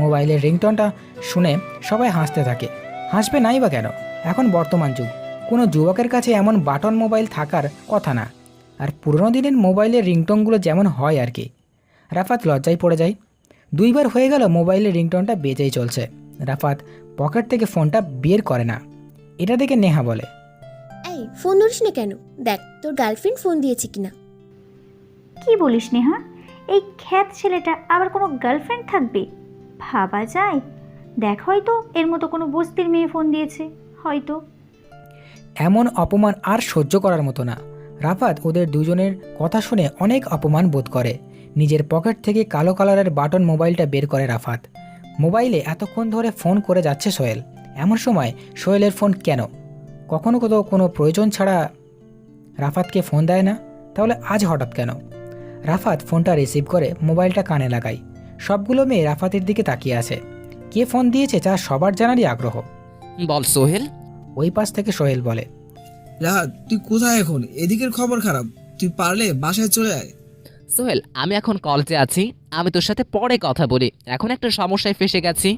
Speaker 2: মোবাইলের রিংটনটা শুনে সবাই হাসতে থাকে। হাসবে নাই বা কেন, এখন বর্তমান যুগ, কোনো যুবকের কাছে এমন বাটন মোবাইল থাকার কথা না। আর পুরোনো দিনের মোবাইলের রিংটনগুলো যেমন হয় আর কি। রাফাত লজ্জায় পড়ে যায়। 2 বার হয়ে গেল মোবাইলের রিংটনটা বেজেই চলছে। রাফাত পকেট থেকে ফোনটা বের করে না। এটা দেখে নেহা বলে,
Speaker 4: এই ফোন ধরিস না কেন? দেখ তোর গার্লফ্রেন্ড ফোন দিয়েছে কিনা।
Speaker 7: কি বলিস নেহা, এই খ্যাত ছেলেটা আবার কোনো গার্লফ্রেন্ড থাকবে? ভাবা যায়? দেখ, হয়তো এর মতো কোনো বস্তির মেয়ে ফোন দিয়েছে, হয়তো।
Speaker 2: এমন অপমান আর সহ্য করার মতো না। রাফাত ওদের দুজনের কথা শুনে অনেক অপমান বোধ করে। নিজের পকেট থেকে কালো কালারের বাটন মোবাইলটা বের করে রাফাত। মোবাইলে এতক্ষণ ধরে ফোন করে যাচ্ছে সোহেল। এমন সময় সোহেলের ফোন কেন? কখনো কোনো প্রয়োজন ছাড়া রাফাতকে ফোন দেয় না, তাহলে আজ হঠাৎ কেন? রাফাত ফোনটা রিসিভ করে মোবাইলটা কানে লাগায়। সবগুলো মেয়ে রাফাতের দিকে তাকিয়ে আছে। কে ফোন দিয়েছে তা সবার জানারই আগ্রহ।
Speaker 3: বল সোহেল।
Speaker 2: ওই পাশ থেকে সোহেল বলে,
Speaker 1: রাহাত তুই কোথায় এখন? এদিকের খবর খারাপ, তুই পারলে বাসায় চলে আয়।
Speaker 3: সোহেল, আমি এখন কলেজে আছি। আমি তোর সাথে পরে কথা বলি, এখন একটা সমস্যায় ফেসে গেছি।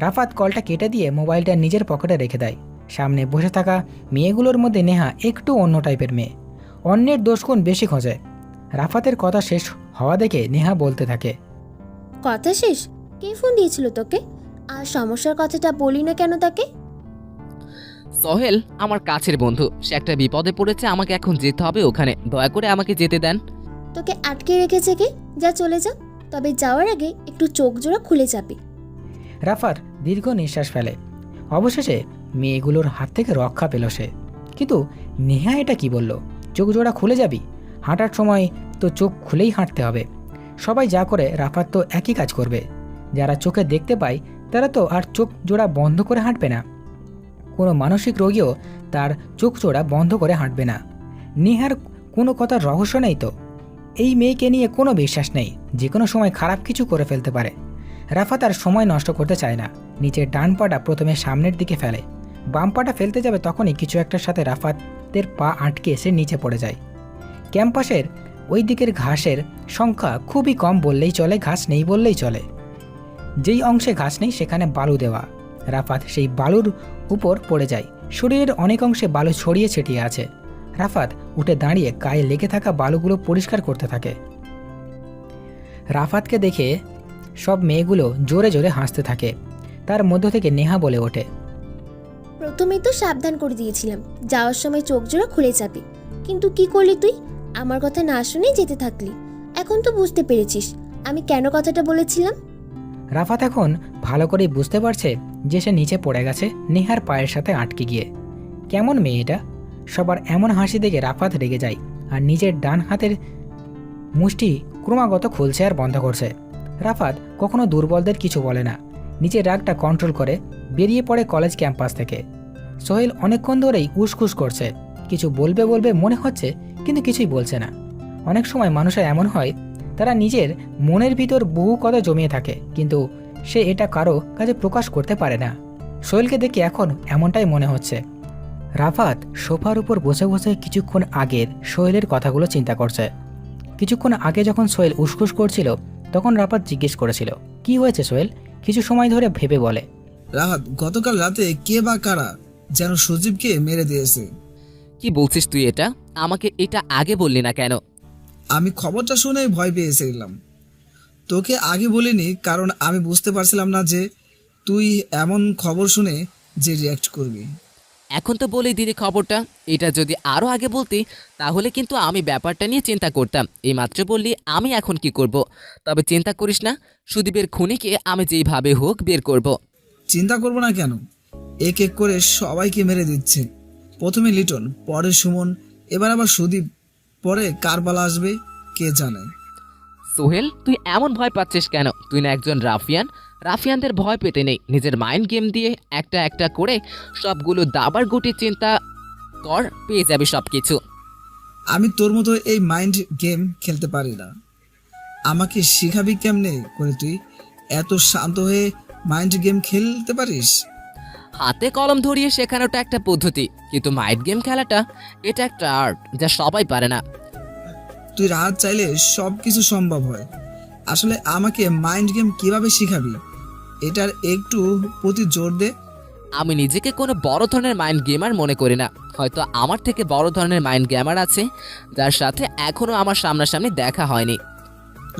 Speaker 2: রাফাত কলটা কেটে দিয়ে মোবাইলটা নিজের পকেটে রেখে দেয়। সামনে বসে থাকা মেয়েগুলোর মধ্যে নেহা একটু অন্য টাইপের মেয়ে, অন্যের দোষগুণ বেশি খোঁজে। রাফাতের কথা শেষ হওয়া দেখে নেহা বলতে থাকে,
Speaker 4: কথা শেষ? কে ফোন দিয়েছিল তোকে? আর সমস্যার কথাটা বলি না কেন তাকে?
Speaker 3: সোহেল আমার কাছের বন্ধু, সে একটা বিপদে পড়েছে, আমাকে এখন যেতে হবে ওখানে। দয়া করে আমাকে যেতে দেন।
Speaker 4: তোকে আটকে রেখেছে কে? যা চলে যা, তবে যাওয়ার আগে একটু চোখ জোড়া খুলে যাবে।
Speaker 2: রাফাত দীর্ঘ নিঃশ্বাস ফেলে। অবশেষে মেয়েগুলোর হাত থেকে রক্ষা পেল সে। কিন্তু নেহা এটা কি বলল? চোখ জোড়া খুলে যাবি? হাঁটার সময় তো চোখ খুলেই হাঁটতে হবে। সবাই যা করে রাফাত তো একই কাজ করবে। যারা চোখে দেখতে পায় তারা তো আর চোখ জোড়া বন্ধ করে হাঁটবে না। কোনো মানসিক রোগীও তার চোখ জোড়া বন্ধ করে হাঁটবে না। নেহার কোনো কথার রহস্য নেই তো। এই মেয়েকে নিয়ে কোনো বিশ্বাস নেই, যে কোনো সময় খারাপ কিছু করে ফেলতে পারে। রাফাত আর সময় নষ্ট করতে চায় না। নিচের ডান পাটা প্রথমে সামনের দিকে ফেলে। বাম পাটা ফেলতে যাবে তখনই কিছু একটার সাথে রাফাতের পা আটকে এসে নিচে পড়ে যায়। ক্যাম্পাসের ওই দিকের ঘাসের সংখ্যা খুবই কম বললেই চলে, ঘাস নেই বললেই চলে। যেই অংশে ঘাস নেই সেখানে বালু দেওয়া। রাফাত সেই বালুর উপর পড়ে যায়। শরীরের অনেক অংশে বালু ছড়িয়ে ছিটিয়ে আছে। রাফাত উঠে দাঁড়িয়ে গায়ে লেগে থাকা বালুগুলো পরিষ্কার করতে থাকে। রাফাতকে দেখে সব মেয়েগুলো জোরে জোরে হাসতে থাকে। তার মধ্য থেকে নেহা বলে ওঠে,
Speaker 4: প্রথমেই তো সাবধান করে দিয়েছিলাম যাওয়ার সময় চোখ জোড়া খুলে যাবে, কিন্তু কি করলি তুই? আমার কথা না শুনেই যেতে থাকলি। এখন তো বুঝতে পেরেছিস আমি কেন কথাটা বলেছিলাম।
Speaker 2: রাফাত এখন ভালো করেই বুঝতে পারছে যে সে নিচে পড়ে গেছে নেহার পায়ের সাথে আটকে গিয়ে। কেমন মেয়ে এটা? সবার এমন হাসি দেখে রাফাত রেগে যায় আর নিজের ডান হাতের মুষ্টি ক্রমাগত খুলছে আর বন্ধ করছে। রাফাত কখনো দুর্বলদের কিছু বলে না, নিজের রাগটা কন্ট্রোল করে বেরিয়ে পড়ে কলেজ ক্যাম্পাস থেকে। সোহেল অনেকক্ষণ ধরেই উসখুস করছে, কিছু বলবে বলবে মনে হচ্ছে কিন্তু কিছুই বলছে না। অনেক সময় মানুষের এমন হয়, তারা নিজের মনের ভিতর বহু কথা জমিয়ে থাকে, কিন্তু সে এটা কারো কাছে প্রকাশ করতে পারে না। সোহেলকে দেখে এখন এমনটাই মনে হচ্ছে। রাফাত সোফার উপর বসে বসে কিছুক্ষণ আগের সোহেলের কথাগুলো চিন্তা করছে। কিছুক্ষণ আগে যখন সোহেল উসখুস করছিল তখন রাফাত জিজ্ঞেস করেছিল, কি হয়েছে সোহেল, কিছু সময় ধরে ভেবে বলে,
Speaker 1: রাহাত, গতকাল রাতে কে বা কারা যেন সজীবকে মেরে দিয়েছে।
Speaker 3: কি বলছিস তুই এটা? আমাকে এটা আগে বললি না কেন?
Speaker 1: আমি খবরটা শুনে ভয় পেয়েছিলাম। তোকে আগে বলিনি কারণ আমি বুঝতে পারছিলাম না যে তুই এমন খবর শুনে যে রিয়াক্ট করবি।
Speaker 3: এখন তো বলেই দিলি খবরটা। এটা যদি আরও আগে বলতি তাহলে কিন্তু আমি ব্যাপারটা নিয়ে চিন্তা করতাম। এইমাত্র বললি আমি এখন কি করব। তবে চিন্তা করিস না, সুদীপের খুনিকে আমি যেইভাবে হোক বের করব।
Speaker 1: চিন্তা করবো না কেন? এক এক করে সবাইকে মেরে দিচ্ছে। প্রথমে লিটন, পরে সুমন, এবার আবার সুদীপ, পরে কার পালা আসবে কে জানে।
Speaker 3: সোহেল, তুই এমন ভয় পাচ্ছিস কেন? তুই না একজন রাফিয়ান। রাফিয়ানদের ভয় পেতে নেই। নিজের মাইন্ড গেম দিয়ে একটা একটা করে সবগুলো দাবার গুটি চিন্তা কর, পেয়ে যাবে সব কিছু।
Speaker 1: আমি তোর মতো এই মাইন্ড গেম খেলতে পারি না। আমাকে শিখাবি কেমনে করে তুই এত শান্ত হয়ে মাইন্ড গেম খেলতে পারিস?
Speaker 3: হাতে কলম ধরিয়ে শেখানোটা একটা পদ্ধতি, কিন্তু মাইন্ড গেম খেলাটা এটা একটা আর্ট যা সবাই পারে না।
Speaker 1: তুই রাহাত চাইলে সব কিছু সম্ভব হয়। আসলে আমাকে মাইন্ড গেম কিভাবে শিখাবি এটার একটু প্রতি জোর দে।
Speaker 3: আমি নিজেকে কোনো বড় ধরনের মাইন্ড গেমার মনে করি না। হয়তো আমার থেকে বড় ধরনের মাইন্ড গেমার আছে যার সাথে এখনো আমার সামনাসামনি দেখা হয়নি।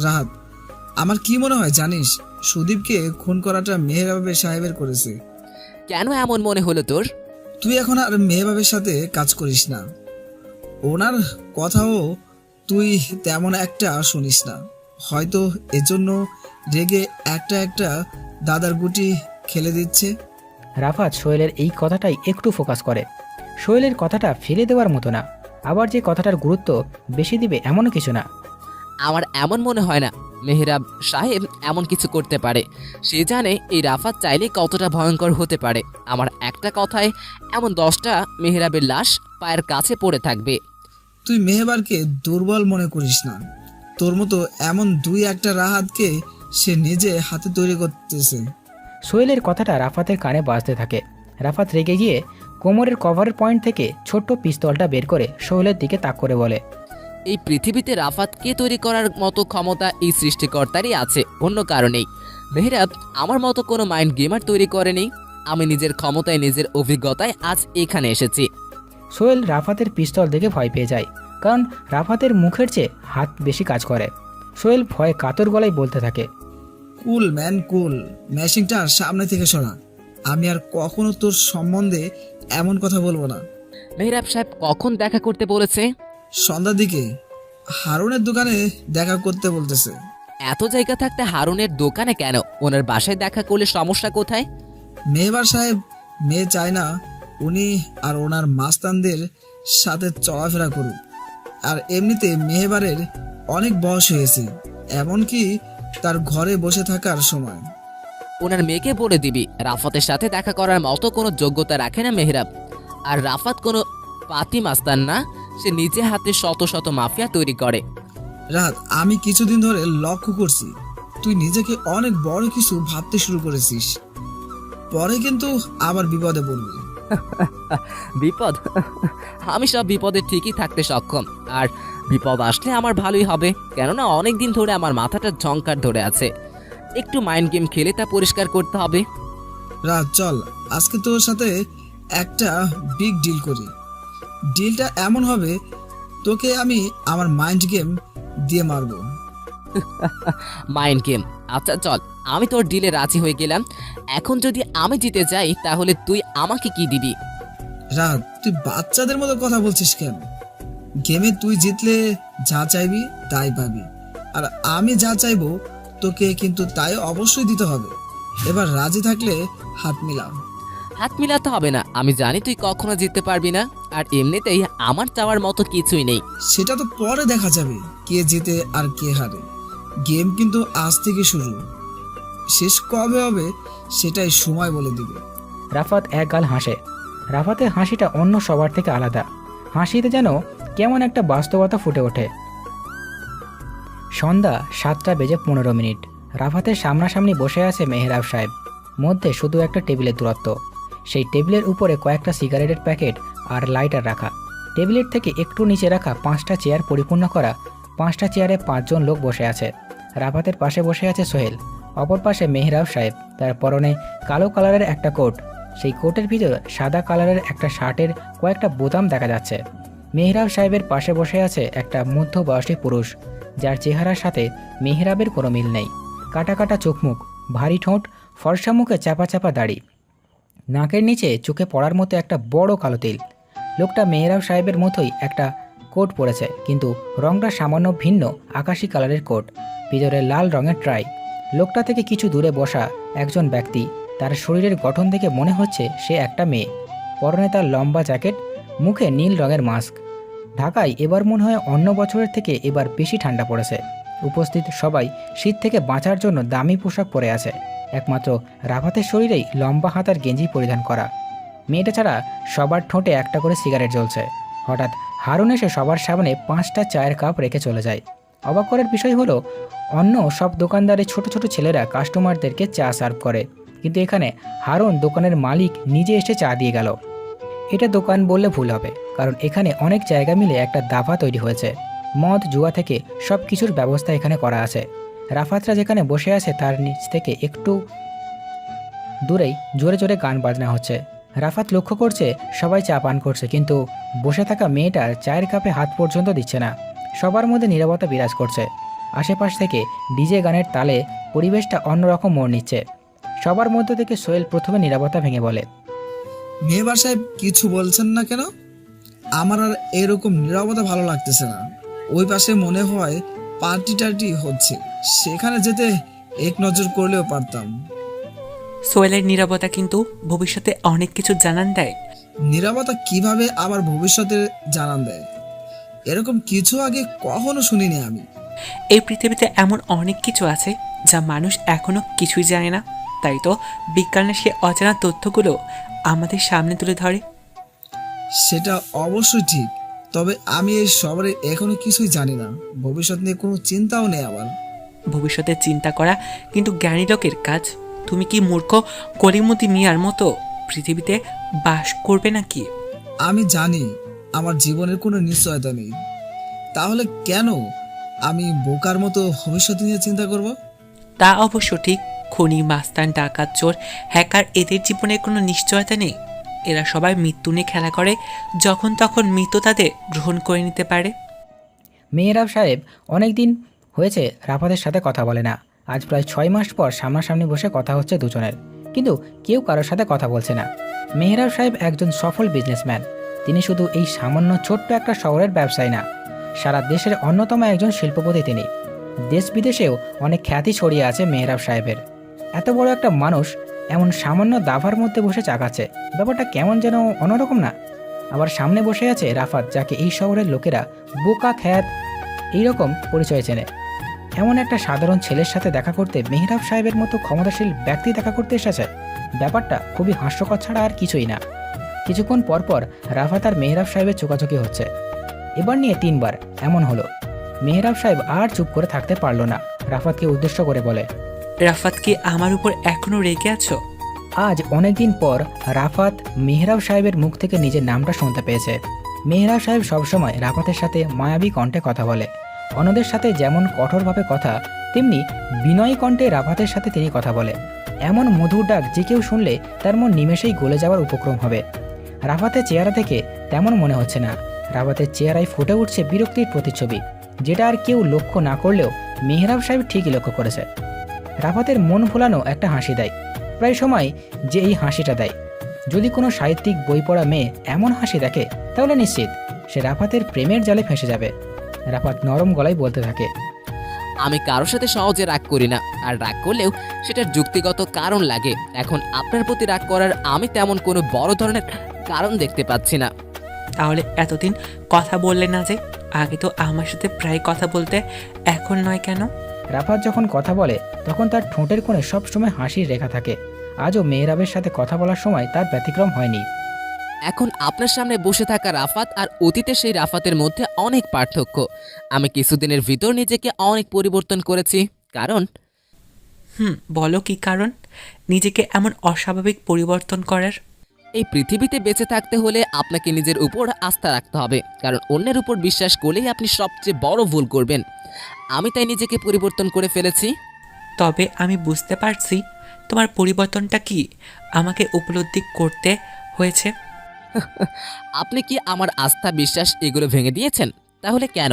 Speaker 1: রাহাত, আমার কি মনে হয় জানিস? সুদীপকে খুন করাটা মেহরাব সাহেবের করেছে।
Speaker 3: কেন এমন মনে হলো তোর?
Speaker 1: তুই এখন আর মেহবাবের সাথে কাজ করিস না। ওনার কথাও তুই তেমন একটা শুনিস না। হয়তো এজন্য রেগে একটা একটা দাদার গুটি খেলে দিচ্ছে।
Speaker 2: রাফাত সোহেলের এই কথাটাই একটু ফোকাস করে। সোহেলের কথাটা ফেলে দেওয়ার মতো না, আবার যে কথাটার গুরুত্ব বেশি দিবে এমনও কিছু না।
Speaker 3: আমার এমন মনে হয় না মেহরাব সাহেব এমন কিছু করতে পারে। সে জানে এই রাফাত চাইলে কতটা ভয়ঙ্কর হতে পারে। আমার একটা কথায় এমন 10টা মেহরাবের লাশ পায়ের কাছে পড়ে থাকবে।
Speaker 1: তুই মেহবারকে দুর্বল মনে করিস না। তোর মতো এমন দুই একটা রাহাতকে সে নিজে হাতে তৈরি করতেছে।
Speaker 2: সোহেলের কথাটা রাফাতের কানে বাজতে থাকে। রাফাত রেগে গিয়ে কোমরের কভারের পয়েন্ট থেকে ছোট্ট পিস্তলটা বের করে সোহেলের দিকে তাক করে বলে,
Speaker 3: এই পৃথিবীতে রাফাতকে তৈরি করার মতো ক্ষমতা এই সৃষ্টিকর্তারই আছে, অন্য কারণেই। মেহরাব আমার মতো কোনো মাইন্ড গেমার তৈরি করেনি। আমি নিজের ক্ষমতায়, নিজের অভিজ্ঞতায় আজ এখানে এসেছি।
Speaker 2: সোহেল রাফাতের পিস্তল দেখে ভয় পেয়ে যায়, কারণ রাফাতের মুখের চেয়ে হাত বেশি কাজ করে। সোহেল ভয়ে কাতর গলায় বলতে থাকে,
Speaker 1: কুল ম্যান কুল, মেশিনটা সামনে থেকে সরা। আমি আর কখনো তোর সম্বন্ধে এমন কথা বলবো না।
Speaker 3: মেহরাব সাহেব কখন দেখা করতে বলেছে?
Speaker 1: সন্ধ্যার দিকে হারুনের দোকানে দেখা করতে বলতেছে।
Speaker 3: এত জায়গা থাকতে হারুনের দোকানে কেন? ওনার বাসায় দেখা করলে সমস্যা কোথায়?
Speaker 1: মেহবার সাহেব মেয়ে চায় না উনি আর ওনার মাস্তানদের সাথে চলাফেরা করুক। আর এমনিতে মেহবারের অনেক বয়স হয়েছে, এমনকি তার ঘরে বসে থাকার সময়।
Speaker 3: ওনার মেয়েকে বলে দিবি রাফাতের সাথে দেখা করার মতো কোনো যোগ্যতা রাখে না মেহরাব। আর রাফাত কোনো পাতি মাস্তান না, সে নিজে হাতে শত শত মাফিয়া তৈরি করে।
Speaker 1: রাত, আমি কিছুদিন ধরে লক্ষ্য করছি তুই নিজেকে অনেক বড় কিছু ভাবতে শুরু করেছিস। পরে কিন্তু আবার বিপদে পড়বি।
Speaker 3: বিপদ? আমি সব বিপদে ঠিকই থাকতে সক্ষম। আর বিপদ আসলে আমার ভালোই হবে, কেননা অনেক দিন ধরে আমার মাথাটা ঝংকার ধরে আছে। একটু মাইন্ড গেম খেলে তা পরিষ্কার করতে হবে।
Speaker 1: রাত, চল আজকে তোর সাথে একটা বিগ ডিল করি। ডিলটা এমন হবে, তোকে আমি আমার মাইন্ড গেম দিয়ে মারবো।
Speaker 3: Mind game? আচ্ছা চল, আমি তোর ডিলে রাজি হয়ে গেলাম। এখন যদি আমি জিতে যাই তাহলে তুই আমাকে কি দিবি?
Speaker 1: রাত, তুই বাচ্চাদের মতো কথা বলছিস কেন? গেমে তুই জিতলে যা চাইবি তাই পাবি, আর আমি যা চাইবো তোকে কিন্তু তাই অবশ্যই দিতে হবে। এবার রাজি থাকলে হাত মিলাও।
Speaker 3: হাত মিলাতে হবে না, আমি জানি তুই কখনো জিততে পারবি না। আর এমনিতেই আমার চাওয়ার মতো কিছুই নেই।
Speaker 1: সেটা তো পরে দেখা যাবে কে জিতে আর কে হারে। গেম কিন্তু আজ থেকে শুরু, শেষ কবে হবে সেটাই সময় বলে দিবে।
Speaker 2: রাফাত এক গাল হাসে। রাফাতের হাসিটা অন্য সবার থেকে আলাদা। হাসিতে যেন কেমন একটা বাস্তবতা ফুটে ওঠে। সন্ধ্যা 7:15। রাফাতের সামনাসামনি বসে আছে মেহরাব সাহেব। মধ্যে শুধু একটা টেবিলের দূরত্ব। সেই টেবিলের উপরে কয়েকটা সিগারেটের প্যাকেট আর লাইটার রাখা। টেবিলের থেকে একটু নিচে রাখা 5টা চেয়ার পরিপূর্ণ করা। 5টা চেয়ারে 5 জন লোক বসে আছে। রাফাতের পাশে বসে আছে সোহেল। অপর পাশে মেহরাব সাহেব, তার পরনে কালো কালারের একটা কোট, সেই কোটের ভিতর সাদা কালারের একটা শার্টের কয়েকটা বোতাম দেখা যাচ্ছে। মেহরাব সাহেবের পাশে বসে আছে একটা মধ্যবয়সী পুরুষ, যার চেহারার সাথে মেহরাবের কোনো মিল নেই। কাটা কাটা চোখমুখ, ভারী ঠোঁট, ফর্সা মুখে চাপা চাপা দাড়ি, নাকের নিচে চোখে পড়ার মতো একটা বড় কালো তিল। লোকটা মেহরাব সাহেবের মতোই একটা কোট পরেছে, কিন্তু রংটা সামান্য ভিন্ন, আকাশি কালারের কোট, ভিতরে লাল রঙের ট্রাই। লোকটা থেকে কিছু দূরে বসা একজন ব্যক্তি, তার শরীরের গঠন দেখে মনে হচ্ছে সে একটা মেয়ে। পরনে তার লম্বা জ্যাকেট, মুখে নীল রঙের মাস্ক। ঢাকায় এবার মনে হয় অন্য বছরের থেকে এবার বেশি ঠান্ডা পড়েছে। উপস্থিত সবাই শীত থেকে বাঁচার জন্য দামি পোশাক পরে আছে। একমাত্র রাফাতের শরীরেই লম্বা হাতার গেঞ্জি পরিধান করা। মেয়েটা ছাড়া সবার ঠোঁটে একটা করে সিগারেট জ্বলছে। হঠাৎ হারুন এসে সবার সামনে 5টা চায়ের কাপ রেখে চলে যায়। অবাক করার বিষয় হলো, অন্য সব দোকানদারের ছোট ছোট ছেলেরা কাস্টমারদেরকে চা সার্ভ করে, কিন্তু এখানে হারুন দোকানের মালিক নিজে এসে চা দিয়ে গেল। এটা দোকান বললে ভুল হবে, কারণ এখানে অনেক জায়গা মিলে একটা দাবা তৈরি হয়েছে। মদ জুয়া থেকে সব কিছুর ব্যবস্থা এখানে করা আছে। রাফাতরা যেখানে বসে আছে তার নিচ থেকে একটু দূরেই জোরে জোরে গান বাজনা হচ্ছে। রাফাত লক্ষ্য করছে সবাই চা পান করছে, কিন্তু বসে থাকা মেয়েটার চায়ের কাপে হাত পর্যন্ত দিচ্ছে না। সবার মধ্যে নীরবতা বিরাজ করছে। আশেপাশ থেকে ডিজে গানের তালে পরিবেশটা অন্যরকম মোড় নিচ্ছে। সবার মধ্য থেকে সোহেল প্রথমে নীরবতা ভেঙে বলে,
Speaker 1: মেহবার সাহেব কিছু বলছেন না কেন? আমার আর এরকম নীরবতা ভালো লাগতেছে না। ওই পাশে মনে হয় পার্টি টার্টি হচ্ছে, সেখানে যেতে এক নজর করলেও পারতাম।
Speaker 9: সোহেলের নীরবতা কিন্তু ভবিষ্যতে অনেক কিছু জানান দেয়।
Speaker 1: নীরবতা কিভাবে আবার ভবিষ্যতে জানান দেয়? এরকম কিছু আগে কখনো শুনিনি আমি।
Speaker 9: এই পৃথিবীতে এমন অনেক কিছু আছে যা মানুষ এখনো কিছুই জানে না, তাই তো বিজ্ঞানের সে অজানা তথ্যগুলো আমাদের সামনে তুলে ধরে।
Speaker 1: সেটা অবশ্যই ঠিক, তবে আমি এই শহরে এখনো কিছুই জানি না। ভবিষ্যৎ নিয়ে কোনো চিন্তাও নেই আমার।
Speaker 9: ভবিষ্যতের চিন্তা করা কিন্তু জ্ঞানী লোকের কাজ। তুমি কি মূর্খ করিমতি মিয়ার মতো পৃথিবীতে বাস করবে নাকি?
Speaker 1: আমি জানি আমার জীবনের কোনো নিশ্চয়তা নেই, তাহলে কেন আমি বোকার মতো ভবিষ্যৎ নিয়ে চিন্তা করব?
Speaker 9: তা অবশ্য ঠিক। খনি, মাস্তান, ডাকাত, চোর, হ্যাকার, এদের জীবনে কোনো নিশ্চয়তা নেই। এরা সবাই মৃত্যু নিয়ে খেলা করে, যখন তখন মৃত্যু তাদের গ্রহণ করে নিতে পারে।
Speaker 2: মেহরাব সাহেব অনেক দিন হয়েছে রাফাতের সাথে কথা বলে না। আজ প্রায় 6 মাস পর সামনাসামনি বসে কথা হচ্ছে দুজনের, কিন্তু কেউ কারোর সাথে কথা বলছে না। মেহরাব সাহেব একজন সফল বিজনেসম্যান। তিনি শুধু এই সামান্য ছোট্ট একটা শহরের ব্যবসায়ী না, সারা দেশের অন্যতম একজন শিল্পপতি তিনি। দেশ বিদেশেও অনেক খ্যাতি ছড়িয়ে আছে মেহরাব সাহেবের। এত বড় একটা মানুষ এমন সামান্য দাভার মধ্যে বসে চা খাচ্ছে, ব্যাপারটা কেমন যেন অন্যরকম না? আবার সামনে বসে আছে রাফাত, যাকে এই শহরের লোকেরা বোকা, খ্যাত এইরকম পরিচয় চেনে। এমন একটা সাধারণ ছেলের সাথে দেখা করতে মেহরাব সাহেবের মতো ক্ষমতাশীল ব্যক্তি দেখা করতে এসেছে। ব্যাপারটা খুবই হাস্যকর ছাড়া আর কিছুই না। কিছুক্ষণ পরপর রাফাত আর মেহরাব সাহেবের চোকাচোকি হচ্ছে। এবার নিয়ে 3 বার এমন হলো। মেহরাব সাহেব আর চুপ করে থাকতে পারল না, রাফাতকে উদ্দেশ্য করে বলে,
Speaker 9: রাফাত, কি আমার উপর এখনো রেগে আছো?
Speaker 2: আজ অনেকদিন পর রাফাত মেহরাব সাহেবের মুখ থেকে নিজের নামটা শুনতে পেয়েছে। মেহরাব সাহেব সবসময় রাফাতের সাথে মায়াবী কণ্ঠে কথা বলে। অন্যদের সাথে যেমন কঠোরভাবে কথা, তেমনি বিনয়ী কণ্ঠে রাফাতের সাথে তিনি কথা বলে। এমন মধুর ডাক যে কেউ শুনলে তার মন নিমেষেই গলে যাওয়ার উপক্রম হবে। রাফাতের চেহারা থেকে তেমন মনে হচ্ছে না। রাফাতের চেহারায় ফুটে উঠছে বিরক্তির প্রতিচ্ছবি, যেটা আর কেউ লক্ষ্য না করলেও মেহরাব সাহেব ঠিকই লক্ষ্য করেছে। রাফাতের মন ভোলানো একটা হাসি দেয়, প্রায় সময় যে এই হাসিটা দেয়। যদি কোনো সাহিত্যিক বই পড়া মেয়ে এমন হাসি দেখে, তাহলে নিশ্চিত সে রাফাতের প্রেমের জালে ফেঁসে যাবে। রাফাত নরম গলায় বলতে থাকে,
Speaker 3: আমি কারোর সাথে সহজে রাগ করি না, আর রাগ করলেও সেটার যুক্তিগত কারণ লাগে। এখন আপনার প্রতি রাগ করার আমি তেমন কোনো বড় ধরনের কারণ দেখতে পাচ্ছি না।
Speaker 9: তাহলে এতদিন কথা বললে না যে? আগে তো আমার সাথে প্রায় কথা বলতে, এখন নয় কেন?
Speaker 2: রাফাত যখন কথা বলে তখন তার ঠোঁটের কোণে সবসময় হাসির রেখা থাকে। আজও মেহরাবের সাথে কথা বলার সময় তার ব্যতিক্রম হয়নি।
Speaker 3: এখন আপনার সামনে বসে থাকা রাফাত আর অতীতের সেই রাফাতের মধ্যে অনেক পার্থক্য। আমি কিছুদিনের ভিতর নিজেকে অনেক পরিবর্তন করেছি। কারণ
Speaker 9: বলো কি কারণ নিজেকে এমন অস্বাভাবিক পরিবর্তন করার?
Speaker 3: এই পৃথিবীতে বেঁচে থাকতে হলে আপনাকে নিজের উপর আস্থা রাখতে হবে, কারণ অন্যের উপর বিশ্বাস করলেই আপনি সবচেয়ে বড় ভুল করবেন। আমি তাই নিজেকে পরিবর্তন করে ফেলেছি।
Speaker 9: তবে আমি বুঝতে পারছি তোমার পরিবর্তনটা কি আমাকে উপলব্ধি করতে হয়েছে।
Speaker 3: আপনি কি আমার আস্থা বিশ্বাস এগুলো ভেঙে দিয়েছেন? তাহলে কেন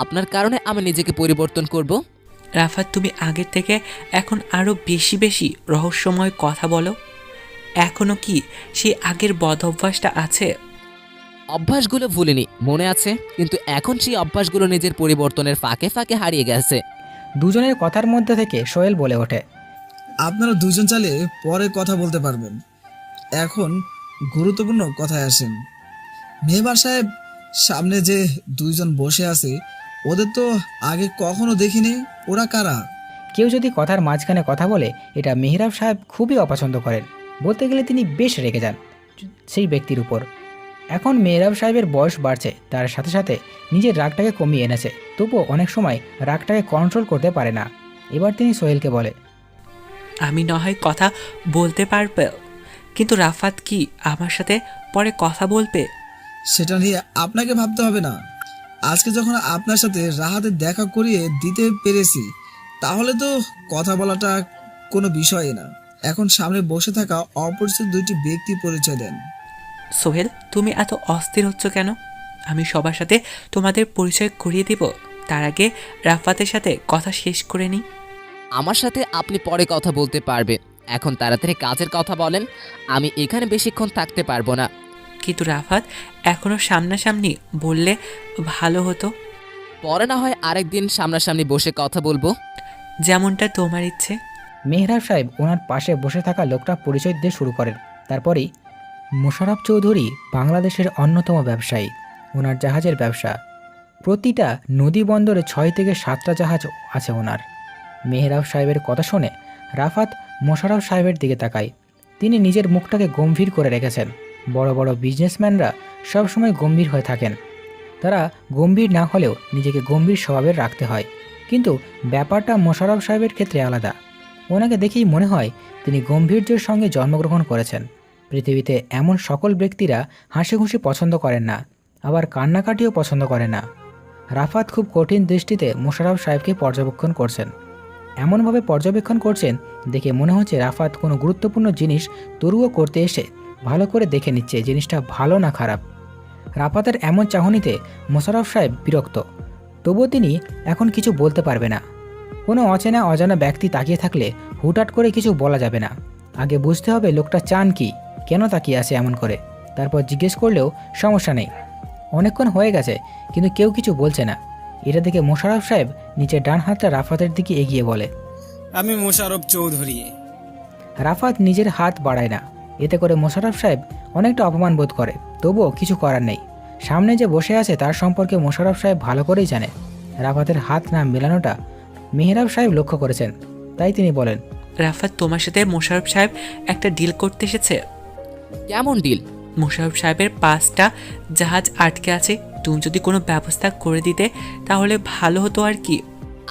Speaker 3: আপনার কারণে আমি নিজেকে পরিবর্তন করব?
Speaker 9: রাফাত, তুমি আগের থেকে এখন আরও বেশি বেশি রহস্যময় কথা বলো। এখনও কি সেই আগের বদ অভ্যাসটা আছে?
Speaker 3: অভ্যাসগুলো ভুলিনি, মনে আছে, কিন্তু এখন সেই অভ্যাসগুলো নিজের পরিবর্তনের ফাঁকে ফাঁকে হারিয়ে গেছে।
Speaker 2: দুজনের কথার মধ্যে থেকে সোহেল বলে ওঠে,
Speaker 1: আপনারা দুজন চাইলে পরে কথা বলতে পারবেন, এখন গুরুত্বপূর্ণ কথায় আসেন। মেহবার সাহেব, সামনে যে দুইজন বসে আছে ওদের তো আগে কখনো দেখিনি, ওরা কারা?
Speaker 2: কেউ যদি কথার মাঝখানে কথা বলে এটা মেহরাব সাহেব খুবই অপছন্দ করেন। বলতে গেলে তিনি বেশ রেগে যান সেই ব্যক্তির উপর। এখন মেহরাব সাহেবের বয়স বাড়ছে, তার সাথে সাথে নিজের রাগটাকে কমিয়ে এনেছে, তবুও অনেক সময় রাগটাকে কন্ট্রোল করতে পারে না। এবার তিনি সোহেলকে বলে,
Speaker 9: আমি না হয় কথা বলতে পারবে, কিন্তু রাফাত কি আমার সাথে পরে কথা বলবে?
Speaker 1: সেটা নিয়ে আপনাকে ভাবতে হবে না। আজকে যখন আপনার সাথে রাহাতের দেখা করিয়ে দিতে পেরেছি, তাহলে তো কথা বলাটা কোনো বিষয়ই না। এখন সামনে বসে থাকা অপরিচিত দুইটি ব্যক্তি পরিচয় দেন।
Speaker 9: সোহেল, তুমি এত অস্থির হচ্ছ কেন? আমি সবার সাথে তোমাদের পরিচয় করিয়ে দিব, তার আগে রাফাতের সাথে কথা শেষ করে নিই।
Speaker 3: আমার সাথে আপনি পরে কথা বলতে পারবেন, এখন তাড়াতাড়ি কাজের কথা বলেন, আমি এখানে বেশিক্ষণ থাকতে পারবো না।
Speaker 9: কিন্তু রাফাত, এখনও সামনাসামনি বললে ভালো হতো।
Speaker 3: পরে না হয় আরেকদিন সামনাসামনি বসে কথা বলবো।
Speaker 9: যেমনটা তোমার ইচ্ছে।
Speaker 2: মেহরাব সাহেব ওনার পাশে বসে থাকা লোকটা পরিচয় দিয়ে শুরু করেন। তারপরেই, মোশাররফ চৌধুরী বাংলাদেশের অন্যতম ব্যবসায়ী। ওনার জাহাজের ব্যবসা, প্রতিটা নদী বন্দরে 6 থেকে 7টা জাহাজ আছে ওনার। মেহরাব সাহেবের কথা শুনে রাফাত মোশাররফ সাহেবের দিকে তাকায়। তিনি নিজের মুখটাকে গম্ভীর করে রেখেছেন। বড় বড় বিজনেসম্যানরা সবসময় গম্ভীর হয়ে থাকেন। তারা গম্ভীর না হলেও নিজেকে গম্ভীর স্বভাবের রাখতে হয়, কিন্তু ব্যাপারটা মোশাররফ সাহেবের ক্ষেত্রে আলাদা। ওনাকে দেখেই মনে হয় তিনি গম্ভীর্যের সঙ্গে জন্মগ্রহণ করেছেন। পৃথিবীতে এমন সকল ব্যক্তিরা হাসিখুশি পছন্দ করেন না, আবার কান্নাকাটিও পছন্দ করেন না। রাফাত খুব কঠিন দৃষ্টিতে মোশাররফ সাহেবকে পর্যবেক্ষণ করছেন। এমনভাবে পর্যবেক্ষণ করছেন দেখে মনে হচ্ছে রাফাত কোনো গুরুত্বপূর্ণ জিনিস তরুও করতে এসে ভালো করে দেখে নিচ্ছে জিনিসটা ভালো না খারাপ। রাফাতের এমন চাহনিতে মোশাররফ সাহেব বিরক্ত, তবুও তিনি এখন কিছু বলতে পারবে না। কোনো অচেনা অজানা ব্যক্তি তাকিয়ে থাকলে হুটহাট করে কিছু বলা যাবে না। আগে বুঝতে হবে লোকটা চান কি, কেন তাকিয়ে আছে এমন করে, তারপর জিজ্ঞেস করলেও সমস্যা নেই। অনেকক্ষণ হয়ে গেছে কিন্তু কেউ কিছু বলছে না। এটা দেখে মোশাররফ সাহেব নিচের ডান হাতটা রাফাতের দিকে এগিয়ে বলে,
Speaker 6: আমি মোশাররফ চৌধুরী।
Speaker 2: রাফাত নিজের হাত বাড়ায় না। এতে করে মোশাররফ সাহেব অনেকটা অপমান বোধ করে, তবুও কিছু করার নেই। সামনে যে বসে আছে তার সম্পর্কে মোশাররফ সাহেব ভালো করেই জানে। রাফাতের হাত না মেলানোটা মেহরাব সাহেব লক্ষ্য করেছেন, তাই তিনি বলেন,
Speaker 9: রাফাত, তোমার সাথে মোশাররফ সাহেব একটা ডিল করতে এসেছে।
Speaker 3: কেমন ডিল?
Speaker 9: মোশাররফ সাহেবের 5টা জাহাজ আটকে আছে, তুমি যদি কোনো ব্যবস্থা করে দিতে তাহলে ভালো হতো আর কি।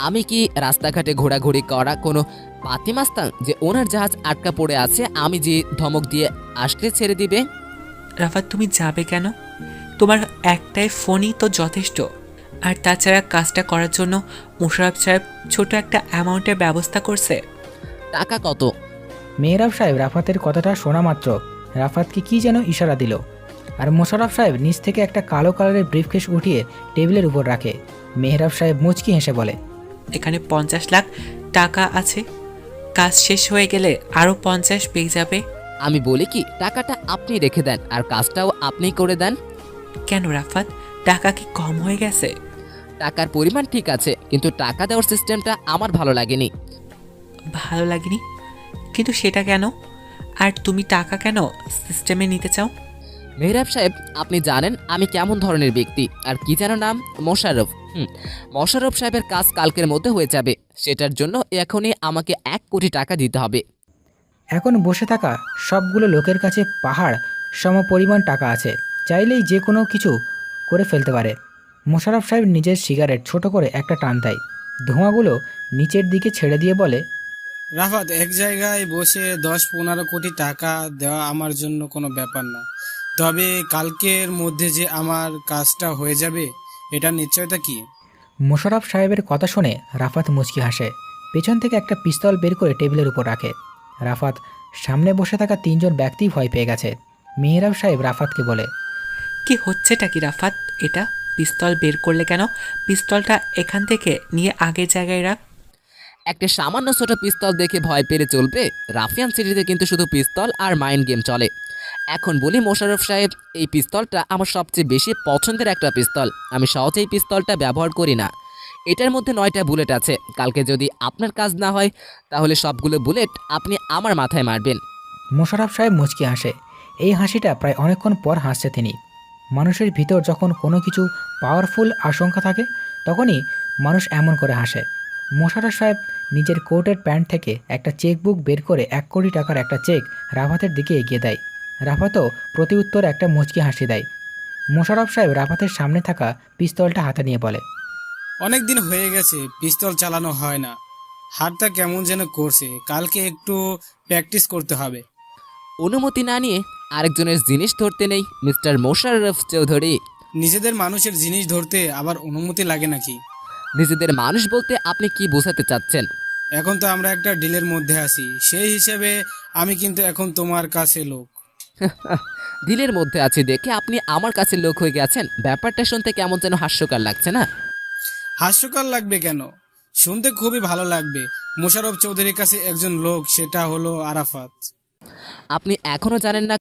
Speaker 3: আমি কি রাস্তাঘাটে ঘোরাঘুরি করা কোনো পাতিমাস্তান যে ওনার জাহাজ আটকা পড়ে আছে, আমি যে ধমক দিয়ে আসলে ছেড়ে দিবে?
Speaker 9: রাফাত, তুমি যাবে কেন? তোমার একটাই ফোনই তো যথেষ্ট। আর তাছাড়া কাজটা করার জন্য মোশাররফ সাহেব ছোট একটা অ্যামাউন্টের ব্যবস্থা করছে।
Speaker 3: টাকা কত?
Speaker 2: মেহরাব সাহেব রাফাতের কথাটা শোনা মাত্র রাফাতকে কি যেন ইশারা দিল, আর মোশাররফ সাহেব নিচ থেকে একটা কালো কালারের ব্রিফকেস উঠিয়ে টেবিলের উপর রাখে। মেহরাব সাহেব মুচকি হেসে বলে,
Speaker 9: এখানে 50 লাখ টাকা আছে, কাজ শেষ হয়ে গেলে আরও 50 পেয়ে যাবে।
Speaker 3: আমি বলি কি, টাকাটা আপনি রেখে দেন আর কাজটাও আপনিই করে দেন।
Speaker 9: কেন রাফাত, টাকা কি কম হয়ে গেছে?
Speaker 3: টাকার পরিমাণ ঠিক আছে, কিন্তু টাকা দেওয়ার সিস্টেমটা আমার ভালো লাগেনি।
Speaker 9: ভালো লাগেনি? কিন্তু সেটা কেন? আর তুমি টাকা কেন সিস্টেমে নিতে চাও?
Speaker 3: মেহরাব সাহেব, আপনি জানেন আমি কেমন ধরনের ব্যক্তি, আর কি যেন নাম, মোশাররফ। মোশাররফ সাহেবের কাজ কালকের মধ্যে হয়ে যাবে, সেটার জন্য এখনই আমাকে 1 কোটি টাকা দিতে হবে।
Speaker 2: এখন বসে থাকা সবগুলো লোকের কাছে পাহাড় সমপরিমাণ টাকা আছে, চাইলেই যে কোনো কিছু করে ফেলতে পারে। মোশাররফ সাহেব নিজের সিগারেট ছোট করে একটা টান দেয়, ধোঁয়াগুলো নিচের দিকে ছেড়ে দিয়ে বলে,
Speaker 6: রাফাত, এক জায়গায় বসে 10-15 কোটি টাকা দেওয়া আমার জন্য কোনো ব্যাপার না, তবে কালকের মধ্যে যে আমার কাজটা হয়ে যাবে এটা নিশ্চয়তা কি?
Speaker 2: মোশাররফ সাহেবের কথা শুনে রাফাত মুচকি হাসে। পেছন থেকে একটা পিস্তল বের করে টেবিলের উপর রাখে। রাফাত সামনে বসে থাকা 3 জন ব্যক্তি ভয় পেয়ে গেছে। মেহরাব সাহেব রাফাতকে বলে,
Speaker 9: কি হচ্ছেটা কি রাফাত? এটা পিস্তল বের করলে কেন? পিস্তলটা এখান থেকে নিয়ে আগের জায়গায় রাখ।
Speaker 3: একটা সামান্য ছোট পিস্তল দেখে ভয় পেলে চলবে? রাফিয়ান সিটিতে কিন্তু শুধু পিস্তল আর মাইন্ড গেম চলে। এখন বলি মোশাররফ সাহেব, এই পিস্তলটা আমার সবচেয়ে বেশি পছন্দের একটা পিস্তল। আমি সহজেই পিস্তলটা ব্যবহার করি না। এটার মধ্যে 9টা বুলেট আছে। কালকে যদি আপনার কাজ না হয় তাহলে সবগুলো বুলেট আপনি আমার মাথায় মারবেন।
Speaker 2: মোশাররফ সাহেব মুচকি হাসে। এই হাসিটা প্রায় অনেকক্ষণ পর হাসছে তিনি। মানুষের ভিতর যখন কোনো কিছু পাওয়ারফুল আশঙ্কা থাকে তখনই মানুষ এমন করে হাসে। মোশাররফ সাহেব নিজের কোটের প্যান্ট থেকে একটা চেকবুক বের করে 1 কোটি টাকার একটা চেক রাফাতের দিকে এগিয়ে দেয়। রাফাতও প্রতি উত্তর একটা মুচকি হাসি দেয়। মোশাররফ সাহেব রাফাতের সামনে থাকা পিস্তলটা হাতে নিয়ে বলে,
Speaker 6: অনেক দিন হয়ে গেছে পিস্তল চালানো হয় না, হাতটা কেমন যেন করছে, কালকে একটু প্র্যাকটিস করতে হবে।
Speaker 3: অনুমতি না নিয়ে আরেকজনের জিনিস ধরতে নেই মিস্টার মোশাররফ চৌধুরী।
Speaker 6: নিজেদের মানুষের জিনিস ধরতে আবার অনুমতি লাগে নাকি?
Speaker 3: নিজেদের মানুষ বলতে আপনি কি বোঝাতে চাচ্ছেন?
Speaker 6: এখন তো আমরা একটা ডিলের মধ্যে আছি, সেই হিসেবে আমি কিন্তু এখন তোমার কাছে লোক।
Speaker 3: দিলের মধ্যে আছে দেখে আপনি আমার কাছে লোক হয়ে গেছেন। ব্যাপারটা শুনতে কেমন যেন হাস্যকর লাগছে না?
Speaker 6: হাস্যকর লাগবে কেন? শুনতে খুবই ভালো লাগবে। মোশাররফ চৌধুরীর কাছে একজন লোক, সেটা হলো আরাফাত।
Speaker 3: আপনি এখনো জানেন না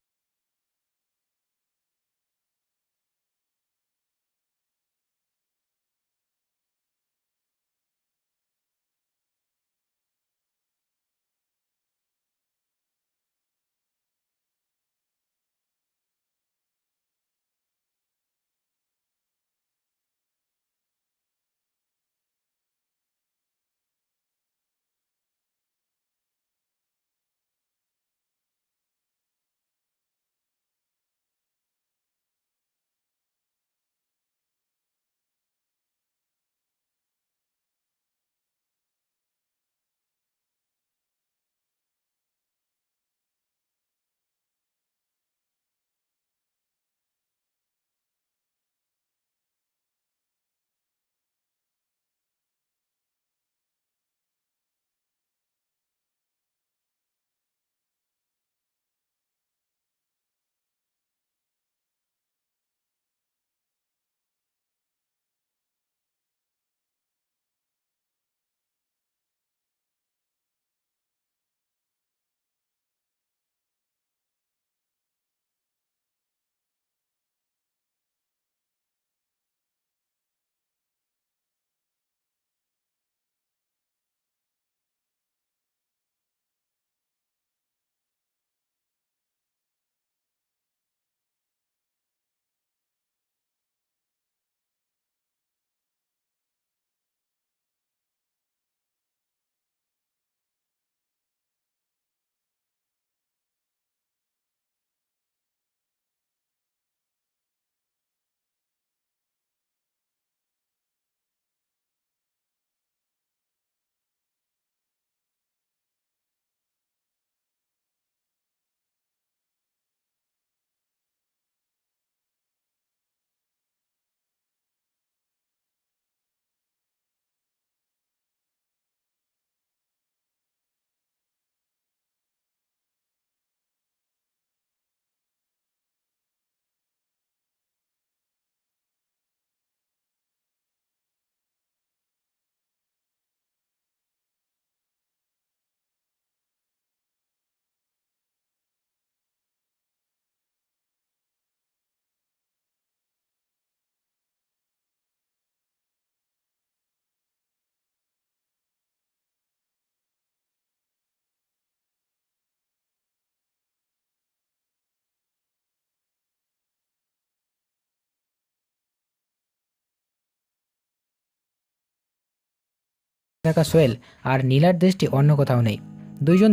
Speaker 2: থাকা সোহেল আর নীলার দৃষ্টি অন্য কোথাও নেই।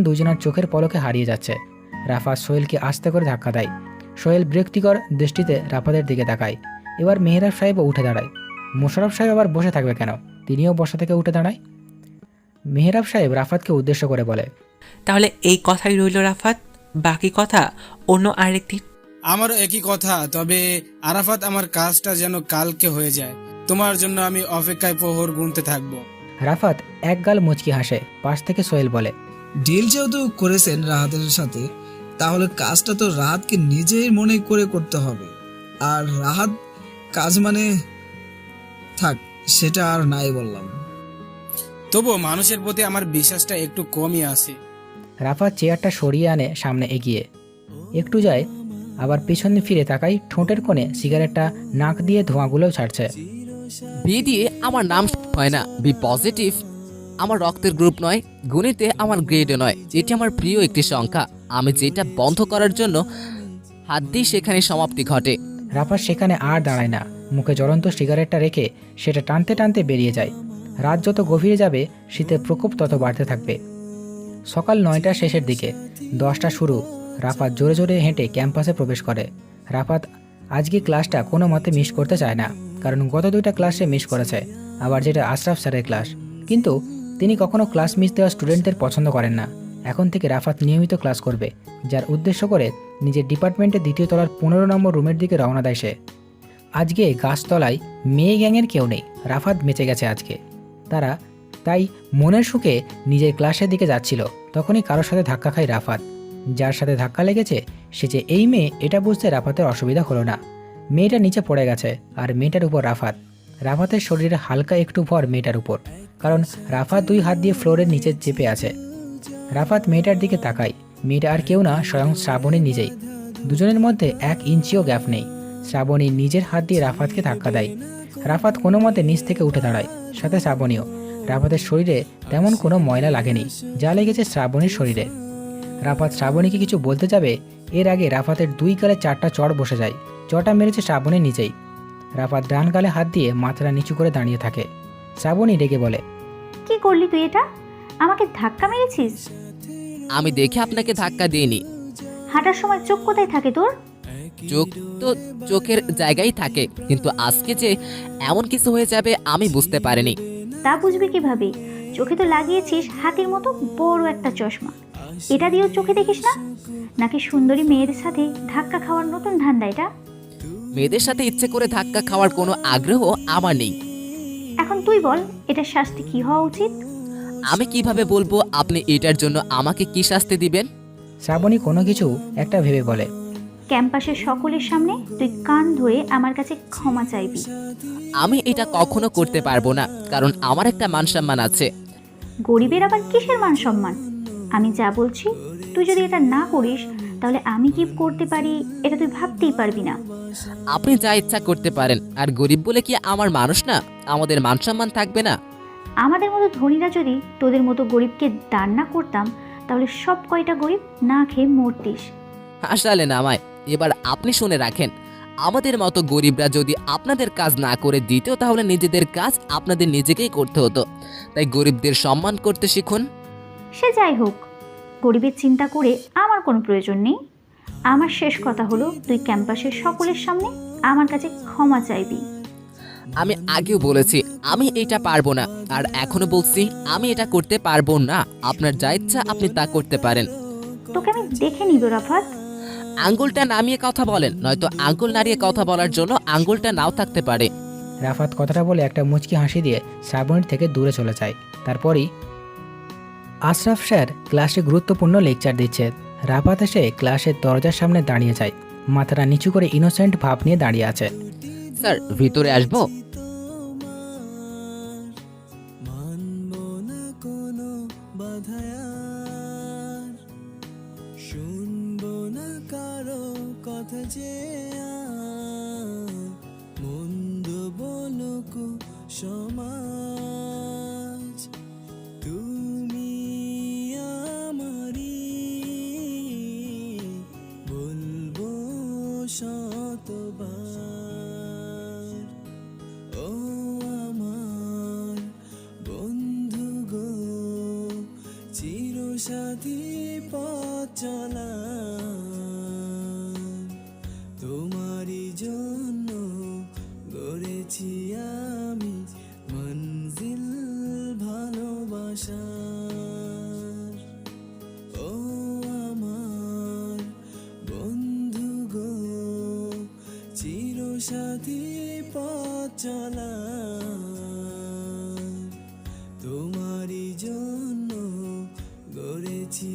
Speaker 2: দুজনের চোখের পলকে হারিয়ে যাচ্ছে। রাফাত সোহেলকে আস্তে করে ধাক্কা দেয়। সোহেল বিরক্তিকর দৃষ্টিতে রাফাতের দিকে তাকায়। এবার মেহরাব সাহেবও উঠে দাঁড়ায়। মোশাররফ সাহেব আবার বসে থাকবে কেন? তিনিও বসা থেকে উঠে দাঁড়ায়। মেহরাব সাহেব রাফাতকে উদ্দেশ্য করে বলে,
Speaker 9: তাহলে এই কথাই রইল রাফাত, বাকি কথা অন্য আরেকদিন।
Speaker 6: আমারও একই কথা, তবে আরাফাত আমার কাজটা যেন কালকে হয়ে যায়। তোমার জন্য আমি অপেক্ষায় প্রহর গুনতে থাকবো।
Speaker 2: রাফাত এক গাল মুচকি হাসে। পাশ থেকে সোহেল বলে,
Speaker 1: ডিল যেহেতু করেছেন রাহাতের সাথে, তাহলে কাজটা তো রাহাতকে নিজেই মনে করে করতে হবে। আর রাহাত কাজ মানে থাক, সেটা আর নাই বললাম।
Speaker 6: তবুও মানুষের প্রতি আমার বিশ্বাসটা একটু কমই আসে।
Speaker 2: রাফাত চেয়ারটা সরিয়ে আনে সামনে এগিয়ে, একটু যায়, আবার পিছনে ফিরে তাকাই, ঠোঁটের কোণে সিগারেটটা নাক দিয়ে ধোঁয়াগুলোও ছাড়ছে।
Speaker 3: বি দিয়ে আমার নাম হয় না, বি পজিটিভ আমার রক্তের গ্রুপ নয়, গণিতে আমার গ্রেডও নয়। এটি আমার প্রিয় একটি সংখ্যা। আমি যেটা বন্ধ করার জন্য হাত দিই সেখানে সমাপ্তি ঘটে।
Speaker 2: রাফাত সেখানে আর দাঁড়ায় না, মুখে জ্বলন্ত সিগারেটটা রেখে সেটা টানতে টানতে বেরিয়ে যায়। রাত যত গভীরে যাবে শীতের প্রকোপ তত বাড়তে থাকবে। সকাল 9টা শেষের দিকে, 10টা শুরু। রাফাত জোরে জোরে হেঁটে ক্যাম্পাসে প্রবেশ করে। রাফাত আজকে ক্লাসটা কোনো মতে মিস করতে চায় না, কারণ গত 2টা ক্লাসে মিস করেছে, আবার যেটা আশরাফ স্যারের ক্লাস। কিন্তু তিনি কখনো ক্লাস মিস দেওয়া স্টুডেন্টদের পছন্দ করেন না। এখন থেকে রাফাত নিয়মিত ক্লাস করবে, যার উদ্দেশ্য করে নিজের ডিপার্টমেন্টের 2য় তলার 15 নম্বর রুমের দিকে রওনা দেয় সে। আজকে গাছতলায় মেয়ে গ্যাংয়ের কেউ নেই, রাফাত বেঁচে গেছে আজকে। তারা তাই মনের সুখে নিজের ক্লাসের দিকে যাচ্ছিল, তখনই কারোর সাথে ধাক্কা খায় রাফাত। যার সাথে ধাক্কা লেগেছে সে যে এই মেয়ে, এটা বুঝতে রাফাতের অসুবিধা হলো না। মেয়েটা নিচে পড়ে গেছে, আর মেয়েটার উপর রাফাত। রাফাতের শরীরে হালকা একটু ভর মেয়েটার উপর, কারণ রাফাত 2 হাত দিয়ে ফ্লোরের নিচে চেপে আছে। রাফাত মেয়েটার দিকে তাকায়, মেয়েটা আর কেউ না, স্বয়ং শ্রাবণী নিজেই। দুজনের মধ্যে 1 ইঞ্চিও গ্যাপ নেই। শ্রাবণী নিজের হাত দিয়ে রাফাতকে ধাক্কা দেয়। রাফাত কোনো মতে নিচ থেকে উঠে দাঁড়ায়, সাথে শ্রাবণীও। রাফাতের শরীরে তেমন কোনো ময়লা লাগেনি, যা লেগেছে শ্রাবণীর শরীরে। রাফাত শ্রাবণীকে কিছু বলতে যাবে, এর আগে রাফাতের 2 গালে 4টা চড় বসে যায়। চটা মেরেছে শ্রাবণীর নিজেই। রাফাত ডান গালে হাত দিয়ে মাথাটা নিচু করে দাঁড়িয়ে থাকে। শ্রাবণী রেগে বলে,
Speaker 7: কি করলি তুই এটা? আমাকে ধাক্কা মেরেছিস?
Speaker 3: আমি দেখে আপনাকে ধাক্কা দিইনি।
Speaker 7: হাঁটার সময় চোখ কোথায় থাকে তোর?
Speaker 3: চোখ তো চোখের জায়গায় থাকে, কিন্তু আজকে যে এমন কিছু হয়ে যাবে আমি বুঝতে পারিনি।
Speaker 7: তা বুঝবি কিভাবে? চোখে তো লাগিয়েছিস হাতির মতো বড় একটা চশমা, এটা দিয়েও চোখে দেখিস না? নাকি সুন্দরী মেয়েদের সাথে ধাক্কা খাওয়ার নতুন ধান্দা এটা?
Speaker 3: মেয়েদের সাথে ইচ্ছে করে ধাক্কা খাওয়ার কোনো আগ্রহ আমার নেই।
Speaker 7: এখন তুই বল, এটার শাস্তি কি হওয়া উচিত?
Speaker 3: আমি কিভাবে বলবো আপনি এটার জন্য আমাকে কি শাস্তি দিবেন?
Speaker 2: শ্রাবণী কোনো কিছু একটা ভেবে বলে,
Speaker 7: ক্যাম্পাসের সকলের সামনে তুই কান ধরে আমার কাছে ক্ষমা চাইবি।
Speaker 3: আমি এটা কখনো করতে পারবো না, কারণ আমার একটা মান সম্মান আছে।
Speaker 7: গরিবের আবার কিসের মান সম্মান? আমি যা বলছি, তুই যদি এটা না করিস তাহলে আমি কি করতে পারি এটা তুই ভাবতেই পারবি না।
Speaker 3: আপনি যা ইচ্ছা করতে পারেন, আর গরিব বলে কি আমার মানুষ না? আমাদের মান সম্মান থাকবে না?
Speaker 7: আমাদের মতো ধনীরা যদি তোদের মতো গরিবকে দান না করতাম, তাহলে সব কয়টা গরিব না খেয়ে মরতিস।
Speaker 3: হাসালেন আমায়। এবার আপনি শুনে রাখেন, আমাদের মতো গরিবরা যদি আপনাদের কাজ না করে দিত, তাহলে নিজেদের কাজ আপনাদের নিজেকেই করতে হতো। তাই গরিবদের সম্মান করতে শিখুন।
Speaker 7: সে যাই হোক, গরিবের চিন্তা করে আমার কোনো প্রয়োজন নেই। আমার শেষ কথা হলো, তুই ক্যাম্পাসের সকলের সামনে আমার কাছে ক্ষমা চাইবি।
Speaker 3: আমি আগেও বলেছি আমি এটা পারবো না, আর এখনো বলছি আমি এটা করতে পারবো না। আপনার যা ইচ্ছা আপনি তা করতে পারেন।
Speaker 7: তোকে আমি দেখে নিব রাফাত।
Speaker 3: আঙ্গুলটা নামিয়ে কথা বলেন, নয়তো আঙ্গুল নাড়িয়ে কথা বলার জন্য আঙ্গুলটা নাও থাকতে পারে।
Speaker 2: রাফাত কথাটা বলে একটা মুচকি হাসি দিয়ে শ্রাবণীর থেকে দূরে চলে যায়। তারপরই আশরাফ স্যার ক্লাসে গুরুত্বপূর্ণ লেকচার দিচ্ছে। রাফাত এসে ক্লাসের দরজার সামনে দাঁড়িয়ে যায়, মাথাটা নিচু করে ইনোসেন্ট ভাব নিয়ে দাঁড়িয়ে আছে।
Speaker 3: স্যার, ভিতরে আসবো?
Speaker 10: সাথী পথ চলা তোমারই জন্য গড়েছি আমি মঞ্জিল ভালোবাসার। ও আমার বন্ধু গো, চিরসাথী পথ চলা তোমারই জন্য গড়েছি